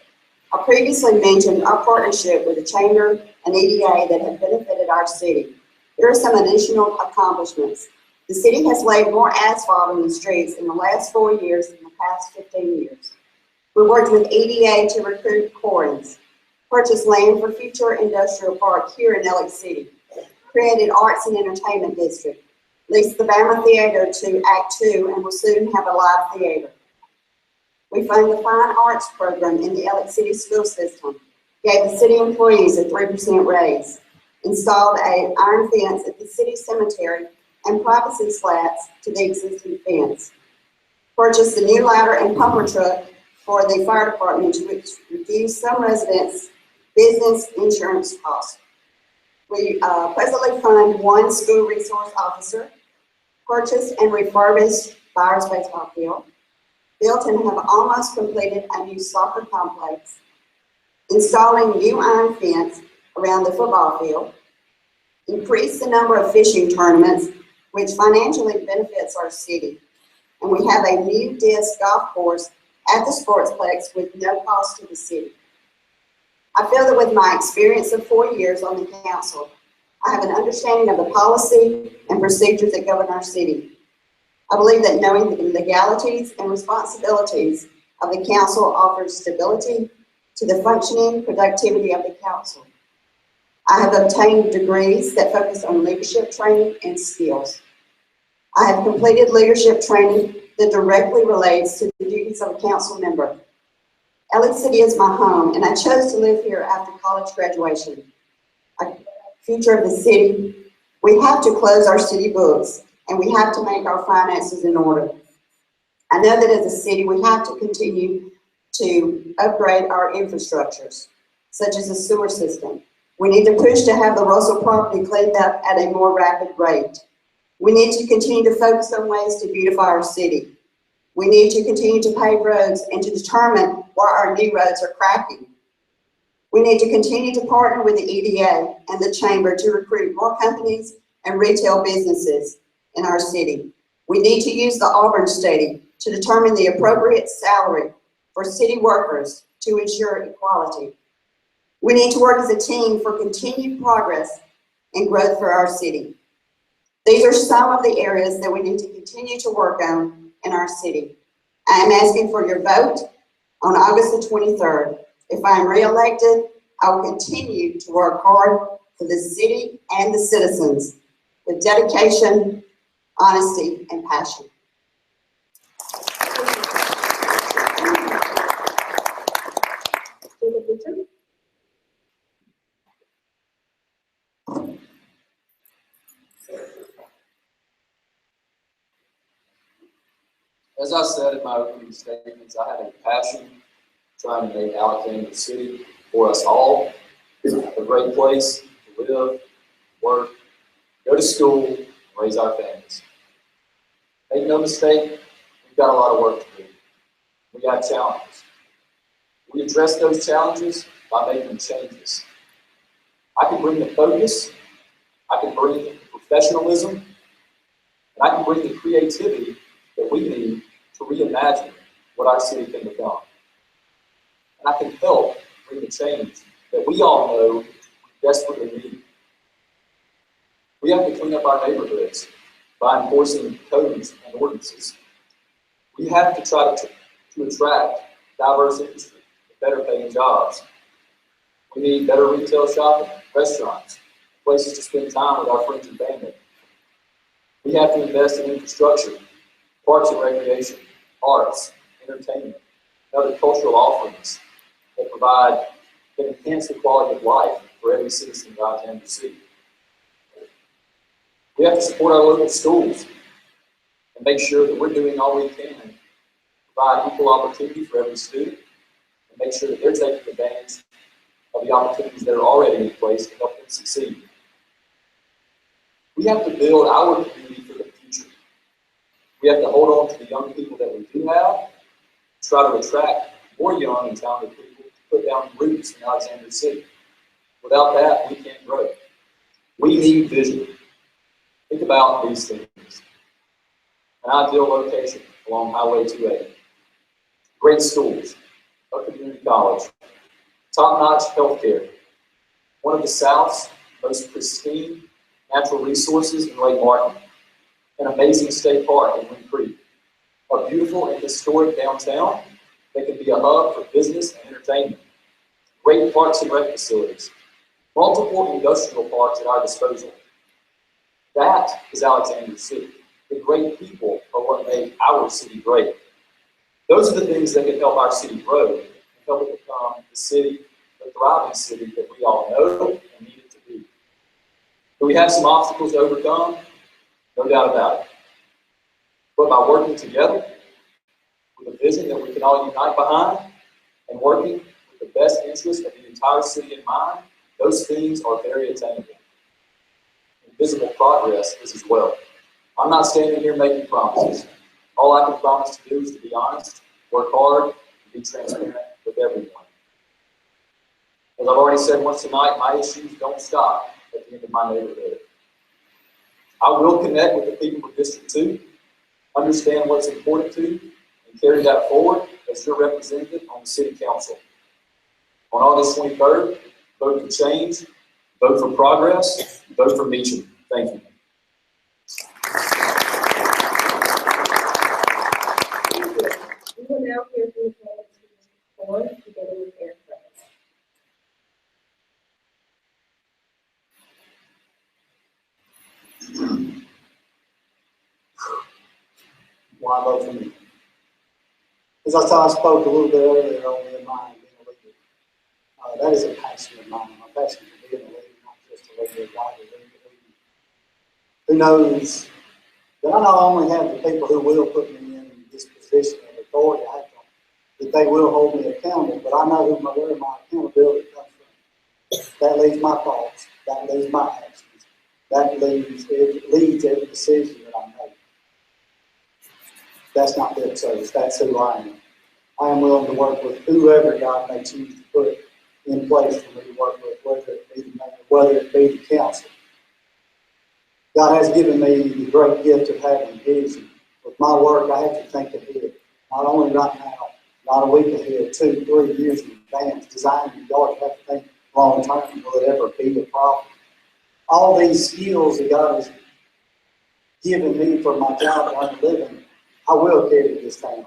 I previously mentioned our partnership with the Chamber and EDA that have benefited our city. There are some additional accomplishments. The city has laid more asphalt on the streets in the last 4 years than the past 15 years. We worked with EDA to recruit quarries, purchased land for future industrial park here in Alex City, created arts and entertainment district, leased the Bama Theater to Act 2 and will soon have a live theater. We fund the Fine Arts program in the Alex City school system, gave the city employees a 3% raise, installed an iron fence at the city cemetery and privacy slats to the existing fence, purchased a new ladder and pumper truck for the fire department to reduce some residents' business insurance costs. We presently fund 1 school resource officer, purchased and refurbished Byers baseball field, built and have almost completed a new soccer complex, installing new iron fence around the football field, increased the number of fishing tournaments, which financially benefits our city. And we have a new disc golf course at the Sportsplex with no cost to the city. I feel that with my experience of 4 years on the council, I have an understanding of the policy and procedures that govern our city. I believe that knowing the legalities and responsibilities of the council offers stability to the functioning productivity of the council. I have obtained degrees that focus on leadership training and skills. I have completed leadership training that directly relates to the duties of a council member. Alex City is my home, and I chose to live here after college graduation. A future of the city, we have to close our city books, and we have to make our finances in order. I know that as a city, we have to continue to upgrade our infrastructures, such as the sewer system. We need to push to have the Russell property cleaned up at a more rapid rate. We need to continue to focus on ways to beautify our city. We need to continue to pave roads and to determine where our new roads are cracking. We need to continue to partner with the EDA and the Chamber to recruit more companies and retail businesses in our city. We need to use the Auburn study to determine the appropriate salary for city workers to ensure equality. We need to work as a team for continued progress and growth for our city. These are some of the areas that we need to continue to work on in our city. I am asking for your vote on August the 23rd. If I am re-elected, I will continue to work hard for the city and the citizens with dedication, honesty, and passion. David Winter. As I said in my opening statements, I have a passion trying to make Alexander City, for us all, a great place to live, work, go to school, and raise our families. Make no mistake, we've got a lot of work to do. We got challenges. We address those challenges by making changes. I can bring the focus, I can bring the professionalism, and I can bring the creativity that we need to reimagine what our city can become. And I can help bring the change that we all know we desperately need. We have to clean up our neighborhoods by enforcing codes and ordinances. We have to try to attract diverse industry with better paying jobs. We need better retail shopping, restaurants, places to spend time with our friends and family. We have to invest in infrastructure, parks and recreation, arts, entertainment, and other cultural offerings that enhance the quality of life for every citizen of Alexander City. We have to support our local schools and make sure that we're doing all we can to provide equal opportunity for every student and make sure that they're taking advantage of the opportunities that are already in place to help them succeed. We have to build our community for the future. We have to hold on to the young people that we do have, try to attract more young and talented people to put down roots in Alexander City. Without that, we can't grow. We need vision. Think about these things. An ideal location along Highway 280. Great schools, a community college, top-notch healthcare, one of the South's most pristine natural resources in Lake Martin, an amazing state park in Wind Creek, a beautiful and historic downtown that can be a hub for business and entertainment, great parks and rec facilities, multiple industrial parks at our disposal. That is Alexander City. The great people are what make our city great. Those are the things that can help our city grow and help it become the city, the thriving city that we all know and need it to be. Do we have some obstacles to overcome? No doubt about it. But by working together, with a vision that we can all unite behind, and working with the best interest of the entire city in mind, those things are very attainable. And visible progress is as well. I'm not standing here making promises. All I can promise to do is to be honest, work hard, and be transparent with everyone. As I've already said once tonight, my issues don't stop at the end of my neighborhood. I will connect with the people of District 2, understand what's important to you, and carry that forward as your representative on the City Council. On August 23rd, vote for change, vote for progress, vote for Meacham. Thank you. We will now hear from the candidates for District 4, beginning with Eric Rose. Why vote for me? As I spoke a little bit earlier on in mind, being a leader. That is a passion of mine. My passion for being a leader, not just a leader, God, a leader. Who knows that I not only have the people who will put me in this position of authority, I have to, that they will hold me accountable, but I know where my accountability comes from. That leads my thoughts. That leads my actions. That leads every decision that I make. That's not lip service. That's who I am. I am willing to work with whoever God may choose to put in place for me to work with, whether it be the mayor, whether it be the council. God has given me the great gift of having vision. With my work, I have to think ahead. Not only right now, not a week ahead, 2, 3 years in advance. Designing the yard, you have to think long term. Will it ever be a problem? All these skills that God has given me for my job and I'm living, I will carry this town.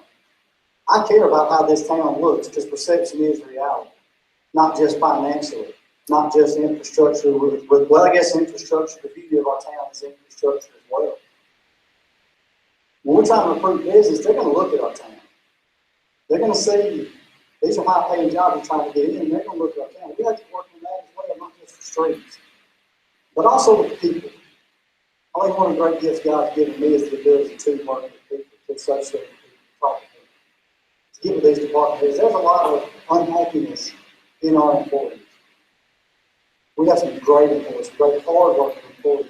I care about how this town looks because perception is reality, not just financially, not just infrastructure. Well, I guess infrastructure, the beauty of our town is infrastructure as well. When we're trying to recruit business, they're going to look at our town. They're going to see these are high-paying jobs we're trying to get in. They're going to look at our town. We have to work on that as well, not just the streets, but also the people. I think one of the great gifts God's given me is the ability to work with people, to associate with people. department heads. To get with these department heads, there's a lot of unhappiness in our employees. We have some great employees, great hard-working employees.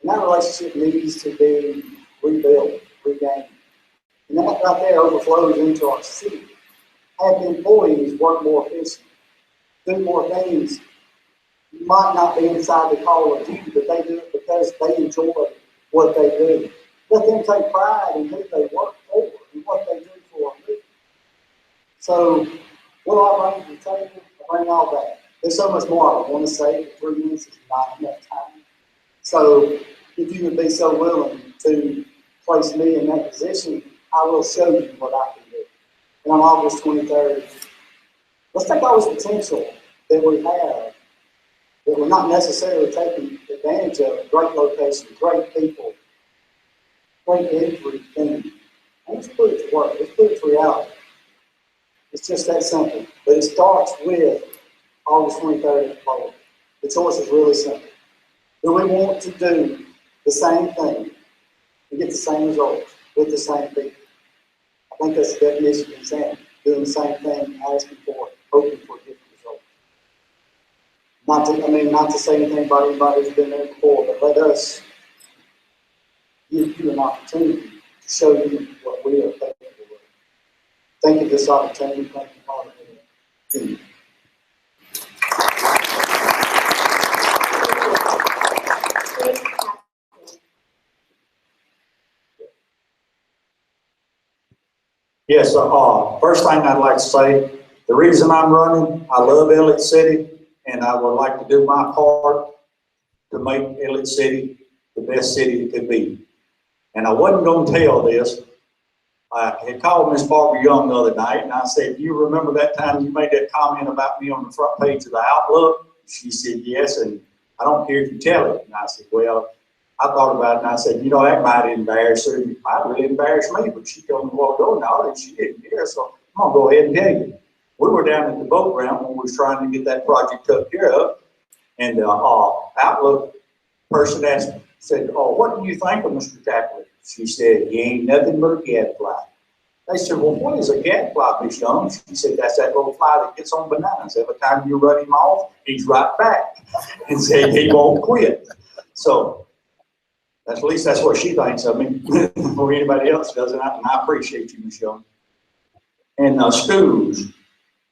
And that relationship needs to be rebuilt, regained. And that right there overflows into our city. Have employees work more efficiently, do more things. You might not be inside the call of duty, but they do it because they enjoy what they do. Let them take pride in who they work for and what they do for a living. So, what do I bring to the table? I bring all that. There's so much more I want to say, but 3 minutes is not enough time. So, if you would be so willing to place me in that position, I will show you what I can do. And on August 23rd, let's take all this potential that we have, that we're not necessarily taking advantage of. Great location, great people, great everything. And let's put it to work. Let's put it to reality. It's just that simple. But it starts with August 23rd at the poll. The choice is really simple. Do we want to do the same thing and get the same results with the same people? I think that's the definition of insanity. Doing the same thing, asking for it, hoping for different results. Not to say anything about anybody who's been there before, but let us give you an opportunity to show you what we are capable of. Thank you for this opportunity. Thank you, Father. Thank you. Yes, first thing I'd like to say, the reason I'm running, I love Elliott City, and I would like to do my part to make Elliott City the best city it could be. And I wasn't going to tell this. I had called Miss Barbara Young the other night, and I said, "Do you remember that time you made that comment about me on the front page of the Outlook?" She said, "Yes, and I don't care if you tell it." And I said, "Well," I thought about it, and I said, "You know, that might embarrass her. It might really embarrass me," but she told me a while ago now that she didn't care, so I'm going to go ahead and tell you. We were down at the boat ramp when we was trying to get that project took care of, and the Outlook person said, "Oh, what do you think of Mr. Tackler?" She said, "He ain't nothing but a gadfly." They said, "Well, what is a gadfly, Miss Young?" She said, "That's that little fly that gets on bananas. Every time you run him off, he's right back and said he won't quit." So at least that's what she thinks of me, or anybody else does, and I appreciate you, Miss Young. And schools.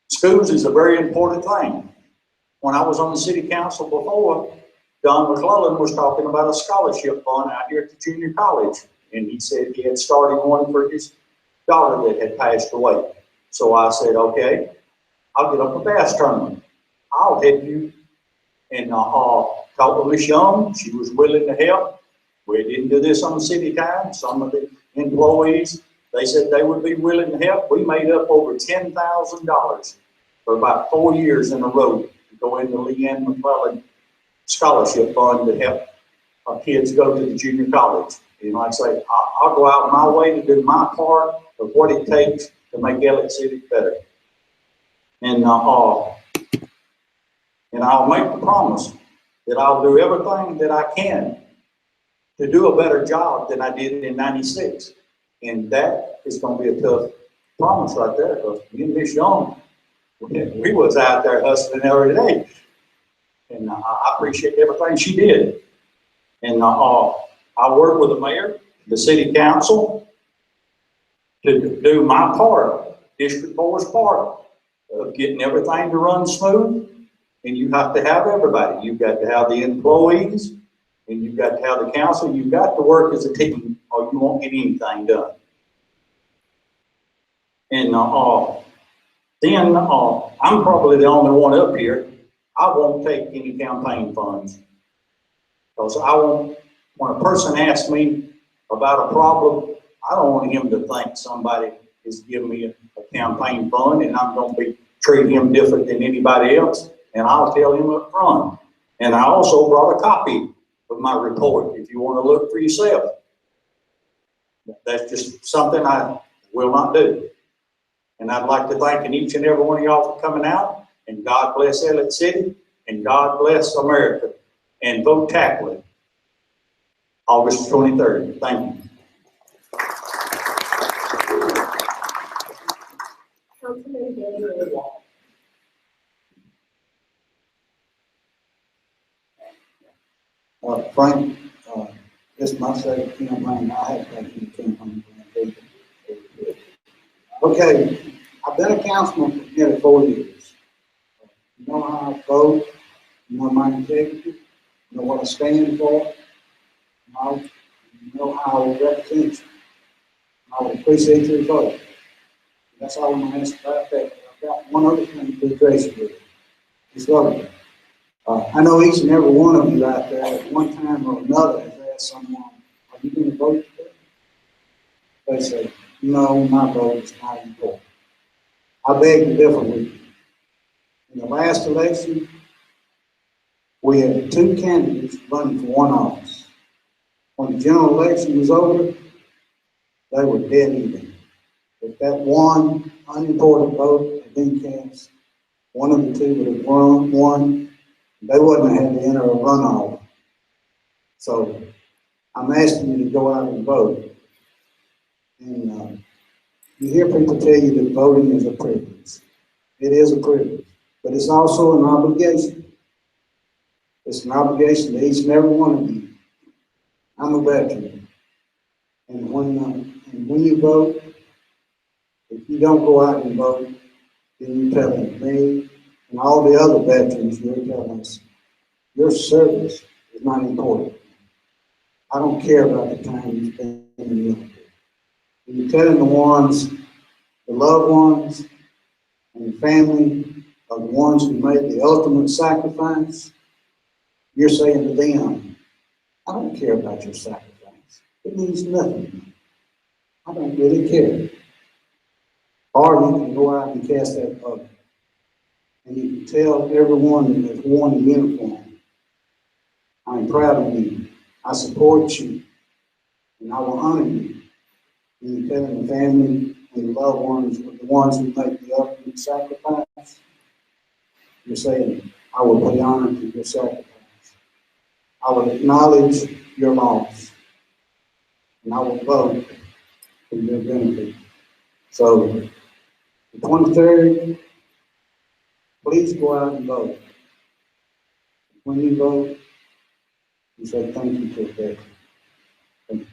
Schools is a very important thing. When I was on the city council before, Don McClellan was talking about a scholarship fund out here at the junior college, and he said he had started one for his daughter that had passed away. So I said, "Okay, I'll get up a bass tournament. I'll help you." And talked with Miss Young. She was willing to help. We didn't do this on city time. Some of the employees, they said they would be willing to help. We made up over $10,000 for about 4 years in a row to go into Leanne McClellan Scholarship Fund to help our kids go to the junior college. And like I say, I'll go out my way to do my part of what it takes to make Elliott City better. And I'll make the promise that I'll do everything that I can to do a better job than I did in '96. And that is going to be a tough promise right there, because me and Miss Young, we was out there hustling every day. And I appreciate everything she did. And I work with the mayor, the city council, to do my part, District 4's part of getting everything to run smooth. And you have to have everybody. You've got to have the employees, and you've got to have the council. You've got to work as a team, or you won't get anything done. And then I'm probably the only one up here. I won't take any campaign funds, because I won't. When a person asks me about a problem, I don't want him to think somebody is giving me a campaign fund, and I'm going to be treating him different than anybody else. And I'll tell him up front. And I also brought a copy of my report if you want to look for yourself. That's just something I will not do. And I'd like to thank each and every one of y'all for coming out. And God bless Elliott City. And God bless America. And vote Tackling August 23rd. Thank you. beginning with water. Frank, this is my second campaign. I have taken the campaign. Okay, I've been a councilman for nearly 4 years. You know how I vote, you know my integrity, you know what I stand for, you know how I represent you. I would appreciate your vote. That's all I'm going to ask about that. I've got one other thing to address with. It's voting. I know each and every one of you out there at one time or another has asked someone, are you going to vote today? They say, no, my vote is not important. I beg to differ with you. In the last election, we had 2 candidates running for one office. When the general election was over, they were dead even. If that one unimportant vote had been cast, one of the 2 would have won. They wouldn't have had to enter a runoff. So I'm asking you to go out and vote. And you hear people tell you that voting is a privilege. It is a privilege, but it's also an obligation. It's an obligation to each and every one of you. I'm a veteran. And when you vote, if you don't go out and vote, then you're telling me and all the other veterans, you're telling us, your service is not important. I don't care about the time you spend in the military. And you're telling the loved ones, and the family of the ones who made the ultimate sacrifice, you're saying to them, I don't care about your sacrifice. It means nothing to me. I don't really care. Or you can go out and cast that vote. And you can tell everyone that has worn the uniform, I'm proud of you. I support you. And I will honor you. And you're telling the family and the loved ones, the ones who make the ultimate sacrifice, you're saying, I will pay honor to your sacrifice. I will acknowledge your loss. And I will vote for your benefit. So, the 23rd, please go out and vote. When you vote, you say thank you to a veteran. Thank you.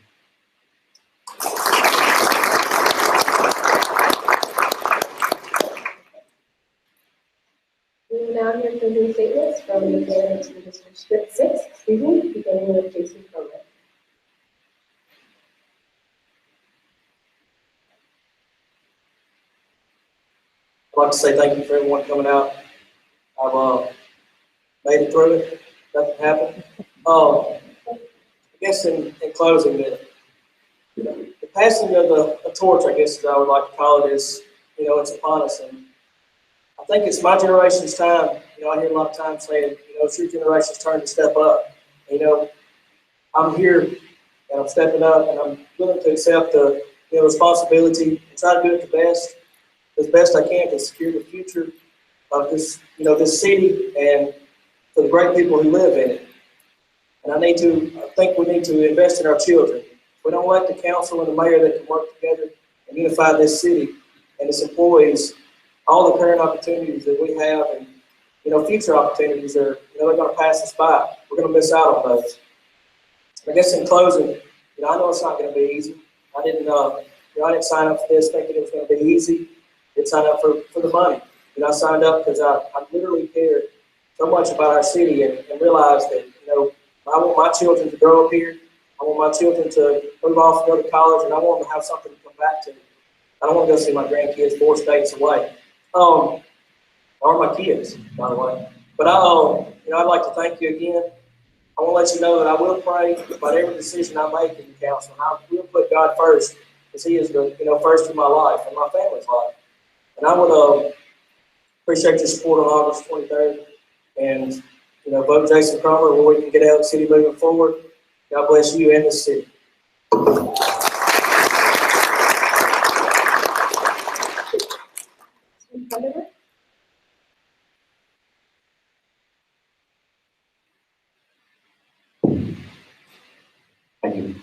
We will now hear closing statements from the candidates for District 6, beginning with Jason Coleman. I'd like to say thank you for everyone coming out. I've made it through it. Nothing happened. I guess in closing, the passing of the torch, I guess I would like to call it, is, it's upon us. And I think it's my generation's time. I hear a lot of times saying, it's your generation's turn to step up. I'm here and I'm stepping up and I'm willing to accept the responsibility and try to do it as best I can to secure the future of this, this city and for the great people who live in it. And I think we need to invest in our children. If we don't let the council and the mayor that can work together and unify this city and its employees, all the current opportunities that we have and, future opportunities are, they're going to pass us by. We're going to miss out on those. I guess in closing, I know it's not going to be easy. I didn't sign up for this thinking it was going to be easy. I didn't sign up for the money. I signed up because I literally cared so much about our city and realized that, I want my children to grow up here. I want my children to move off and go to college, and I want them to have something to come back to. I don't want to go see my grandkids 4 states away. Or my kids, by the way. But I'd like to thank you again. I want to let you know that I will pray about every decision I make in the council. And I will put God first, because He is the first in my life and my family's life. And I would appreciate your support on August 23rd. And vote Jason Cromer where we can get out of the city moving forward. God bless you and the city. Thank you.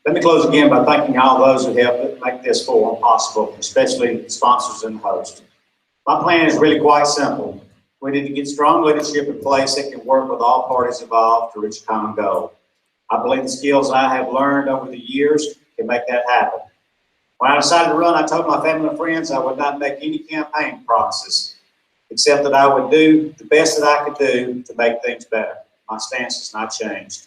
Let me close again by thanking all those who helped make this forum possible, especially the sponsors and the host. My plan is really quite simple. We need to get strong leadership in place that can work with all parties involved to reach a common goal. I believe the skills I have learned over the years can make that happen. When I decided to run, I told my family and friends I would not make any campaign promises, except that I would do the best that I could do to make things better. My stance has not changed.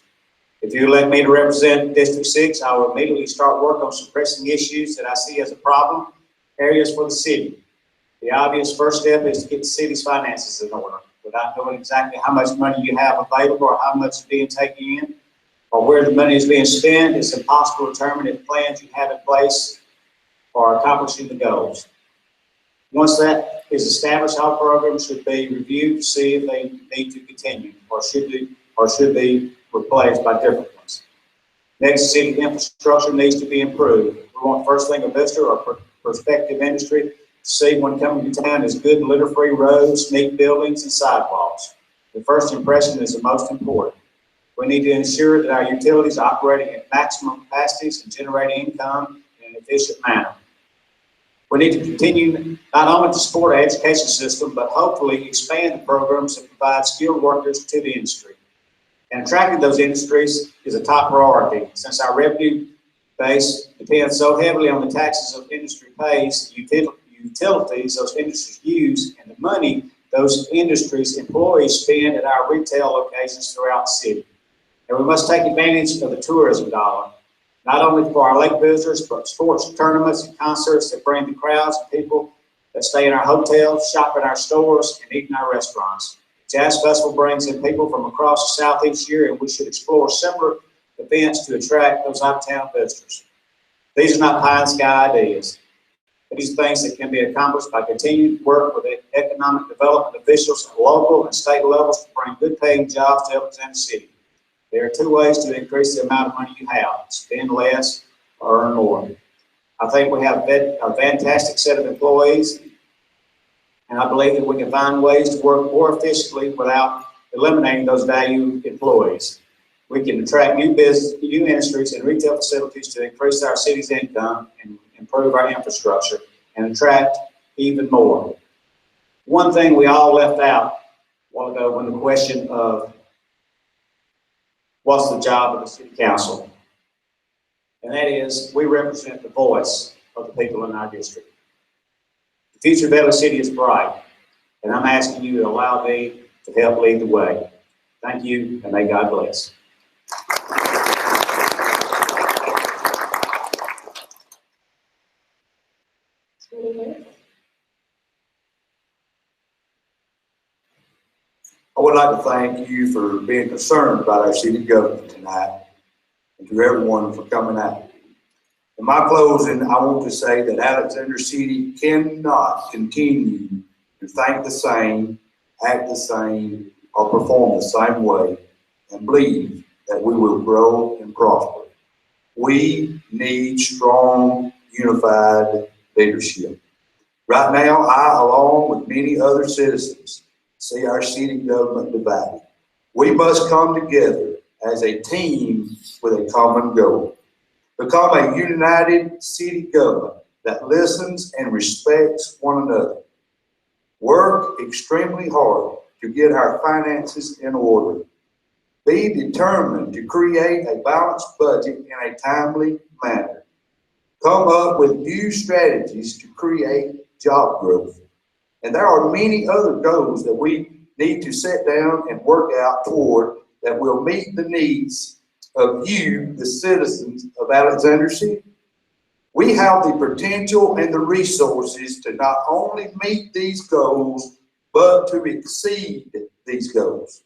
If you elect me to represent District 6, I will immediately start work on some pressing issues that I see as a problem areas for the city. The obvious first step is to get the city's finances in order. Without knowing exactly how much money you have available or how much is being taken in or where the money is being spent, it's impossible to determine if plans you have in place are accomplishing the goals. Once that is established, all programs should be reviewed to see if they need to continue or should be replaced by different ones. Next, city infrastructure needs to be improved. We want first thing a visitor or prospective industry to see when coming to town is good litter-free roads, neat buildings, and sidewalks. The first impression is the most important. We need to ensure that our utilities are operating at maximum capacities and generating income in an efficient manner. We need to continue not only to support our education system, but hopefully expand the programs that provide skilled workers to the industry. And attracting those industries is a top priority, since our revenue base depends so heavily on the taxes of industry pays, utilities those industries use, and the money those industries' employees spend at our retail locations throughout the city. And we must take advantage of the tourism dollar, not only for our lake visitors, but sports tournaments and concerts that bring the crowds of people that stay in our hotels, shop in our stores, and eat in our restaurants. Jazz Festival brings in people from across the South each year, and we should explore similar events to attract those out-of-town visitors. These are not pie-in-the-sky ideas. These are things that can be accomplished by continued work with economic development officials at local and state levels to bring good-paying jobs to Alexander City. There are two ways to increase the amount of money you have: spend less or earn more. I think we have a fantastic set of employees, and I believe that we can find ways to work more efficiently without eliminating those valued employees. We can attract new business, new industries, and retail facilities to increase our city's income and improve our infrastructure and attract even more. One thing we all left out a while ago when the question of what's the job of the city council, and that is we represent the voice of the people in our district. The future of LA City is bright, and I'm asking you to allow me to help lead the way. Thank you, and may God bless. I would like to thank you for being concerned about our city government tonight, and to everyone for coming out. In my closing, I want to say that Alexander City cannot continue to think the same, act the same, or perform the same way, and believe that we will grow and prosper. We need strong, unified leadership. Right now, I, along with many other citizens, see our city government divided. We must come together as a team with a common goal. Become a united city government that listens and respects one another. Work extremely hard to get our finances in order. Be determined to create a balanced budget in a timely manner. Come up with new strategies to create job growth. And there are many other goals that we need to sit down and work out toward that will meet the needs of you, the citizens of Alexander City. We have the potential and the resources to not only meet these goals, but to exceed these goals.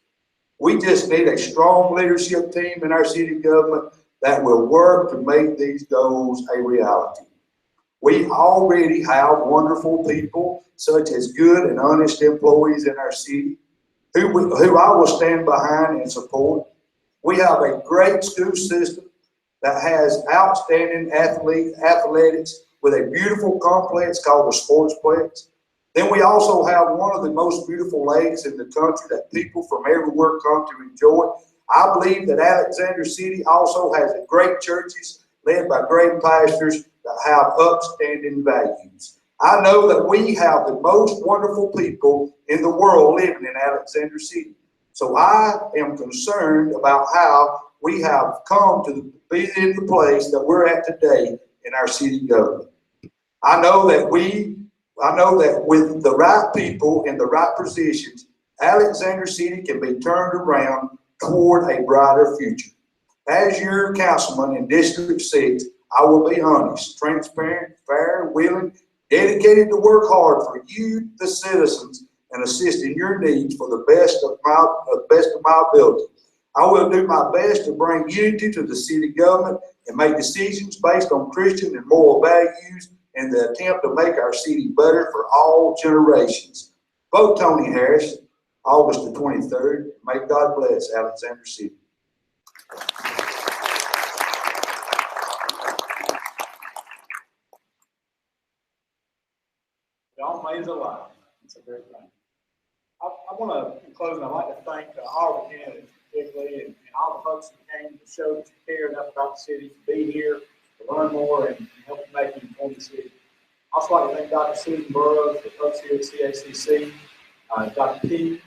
We just need a strong leadership team in our city government that will work to make these goals a reality. We already have wonderful people, such as good and honest employees in our city, who I will stand behind and support. We have a great school system that has outstanding athletics with a beautiful complex called the Sportsplex. Then we also have one of the most beautiful lakes in the country that people from everywhere come to enjoy. I believe that Alexander City also has great churches led by great pastors that have upstanding values. I know that we have the most wonderful people in the world living in Alexander City. So I am concerned about how we have come to be in the place that we're at today in our city government. I know that with the right people in the right positions, Alexander City can be turned around toward a brighter future. As your councilman in District 6, I will be honest, transparent, fair, willing, dedicated to work hard for you, the citizens, and assist in your needs for the best of my ability. I will do my best to bring unity to the city government and make decisions based on Christian and moral values in the attempt to make our city better for all generations. Vote Tony Harris, August the 23rd. May God bless Alexander City. God made us alive. It's a great thing. I want to, in closing, I'd like to thank all the candidates, particularly, and all the folks who came to show that you care enough about the city, to be here, to learn more, and help make an informed decision. I'd also like to thank Dr. Susan Burroughs, the folks here at CACC, Dr. Pete,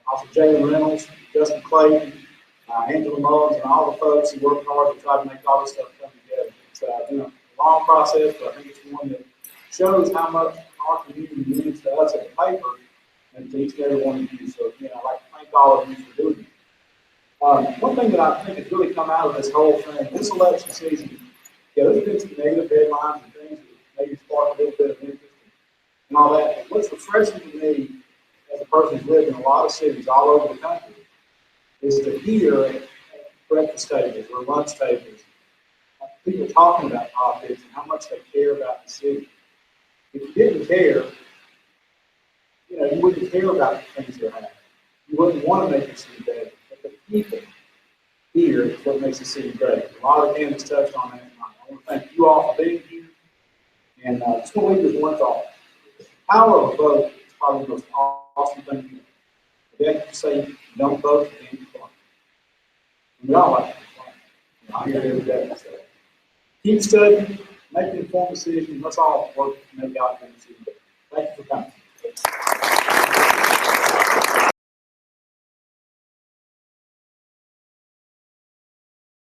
also Jalen Reynolds, Justin Clayton, Angela Mullins, and all the folks who worked hard to try to make all this stuff come together. It's been a long process, but I think it's one that shows how much our community means to us as a paper and to each and every one of you. So again, I'd like to thank all of you for doing it. One thing that I think has really come out of this whole thing, this election season, there's been some negative headlines and things that maybe spark a little bit of interest and all that. But what's refreshing to me as a person who's lived in a lot of cities all over the country is to hear at breakfast tables or lunch tables people talking about politics and how much they care about the city. If you didn't care, you wouldn't care about the things that are happening. You wouldn't want to make the city better. But the people here is what makes the city great. A lot of candidates touched on that tonight. I want to thank you all for being here. And just want to leave with one thought. The power of a vote is probably the most awesome thing you do. They have to say, don't vote, you can't complain. And we all like to complain. I'm here every day. So keep studying. Make an informed decision. Let's all work to make out the city. Thank you for coming.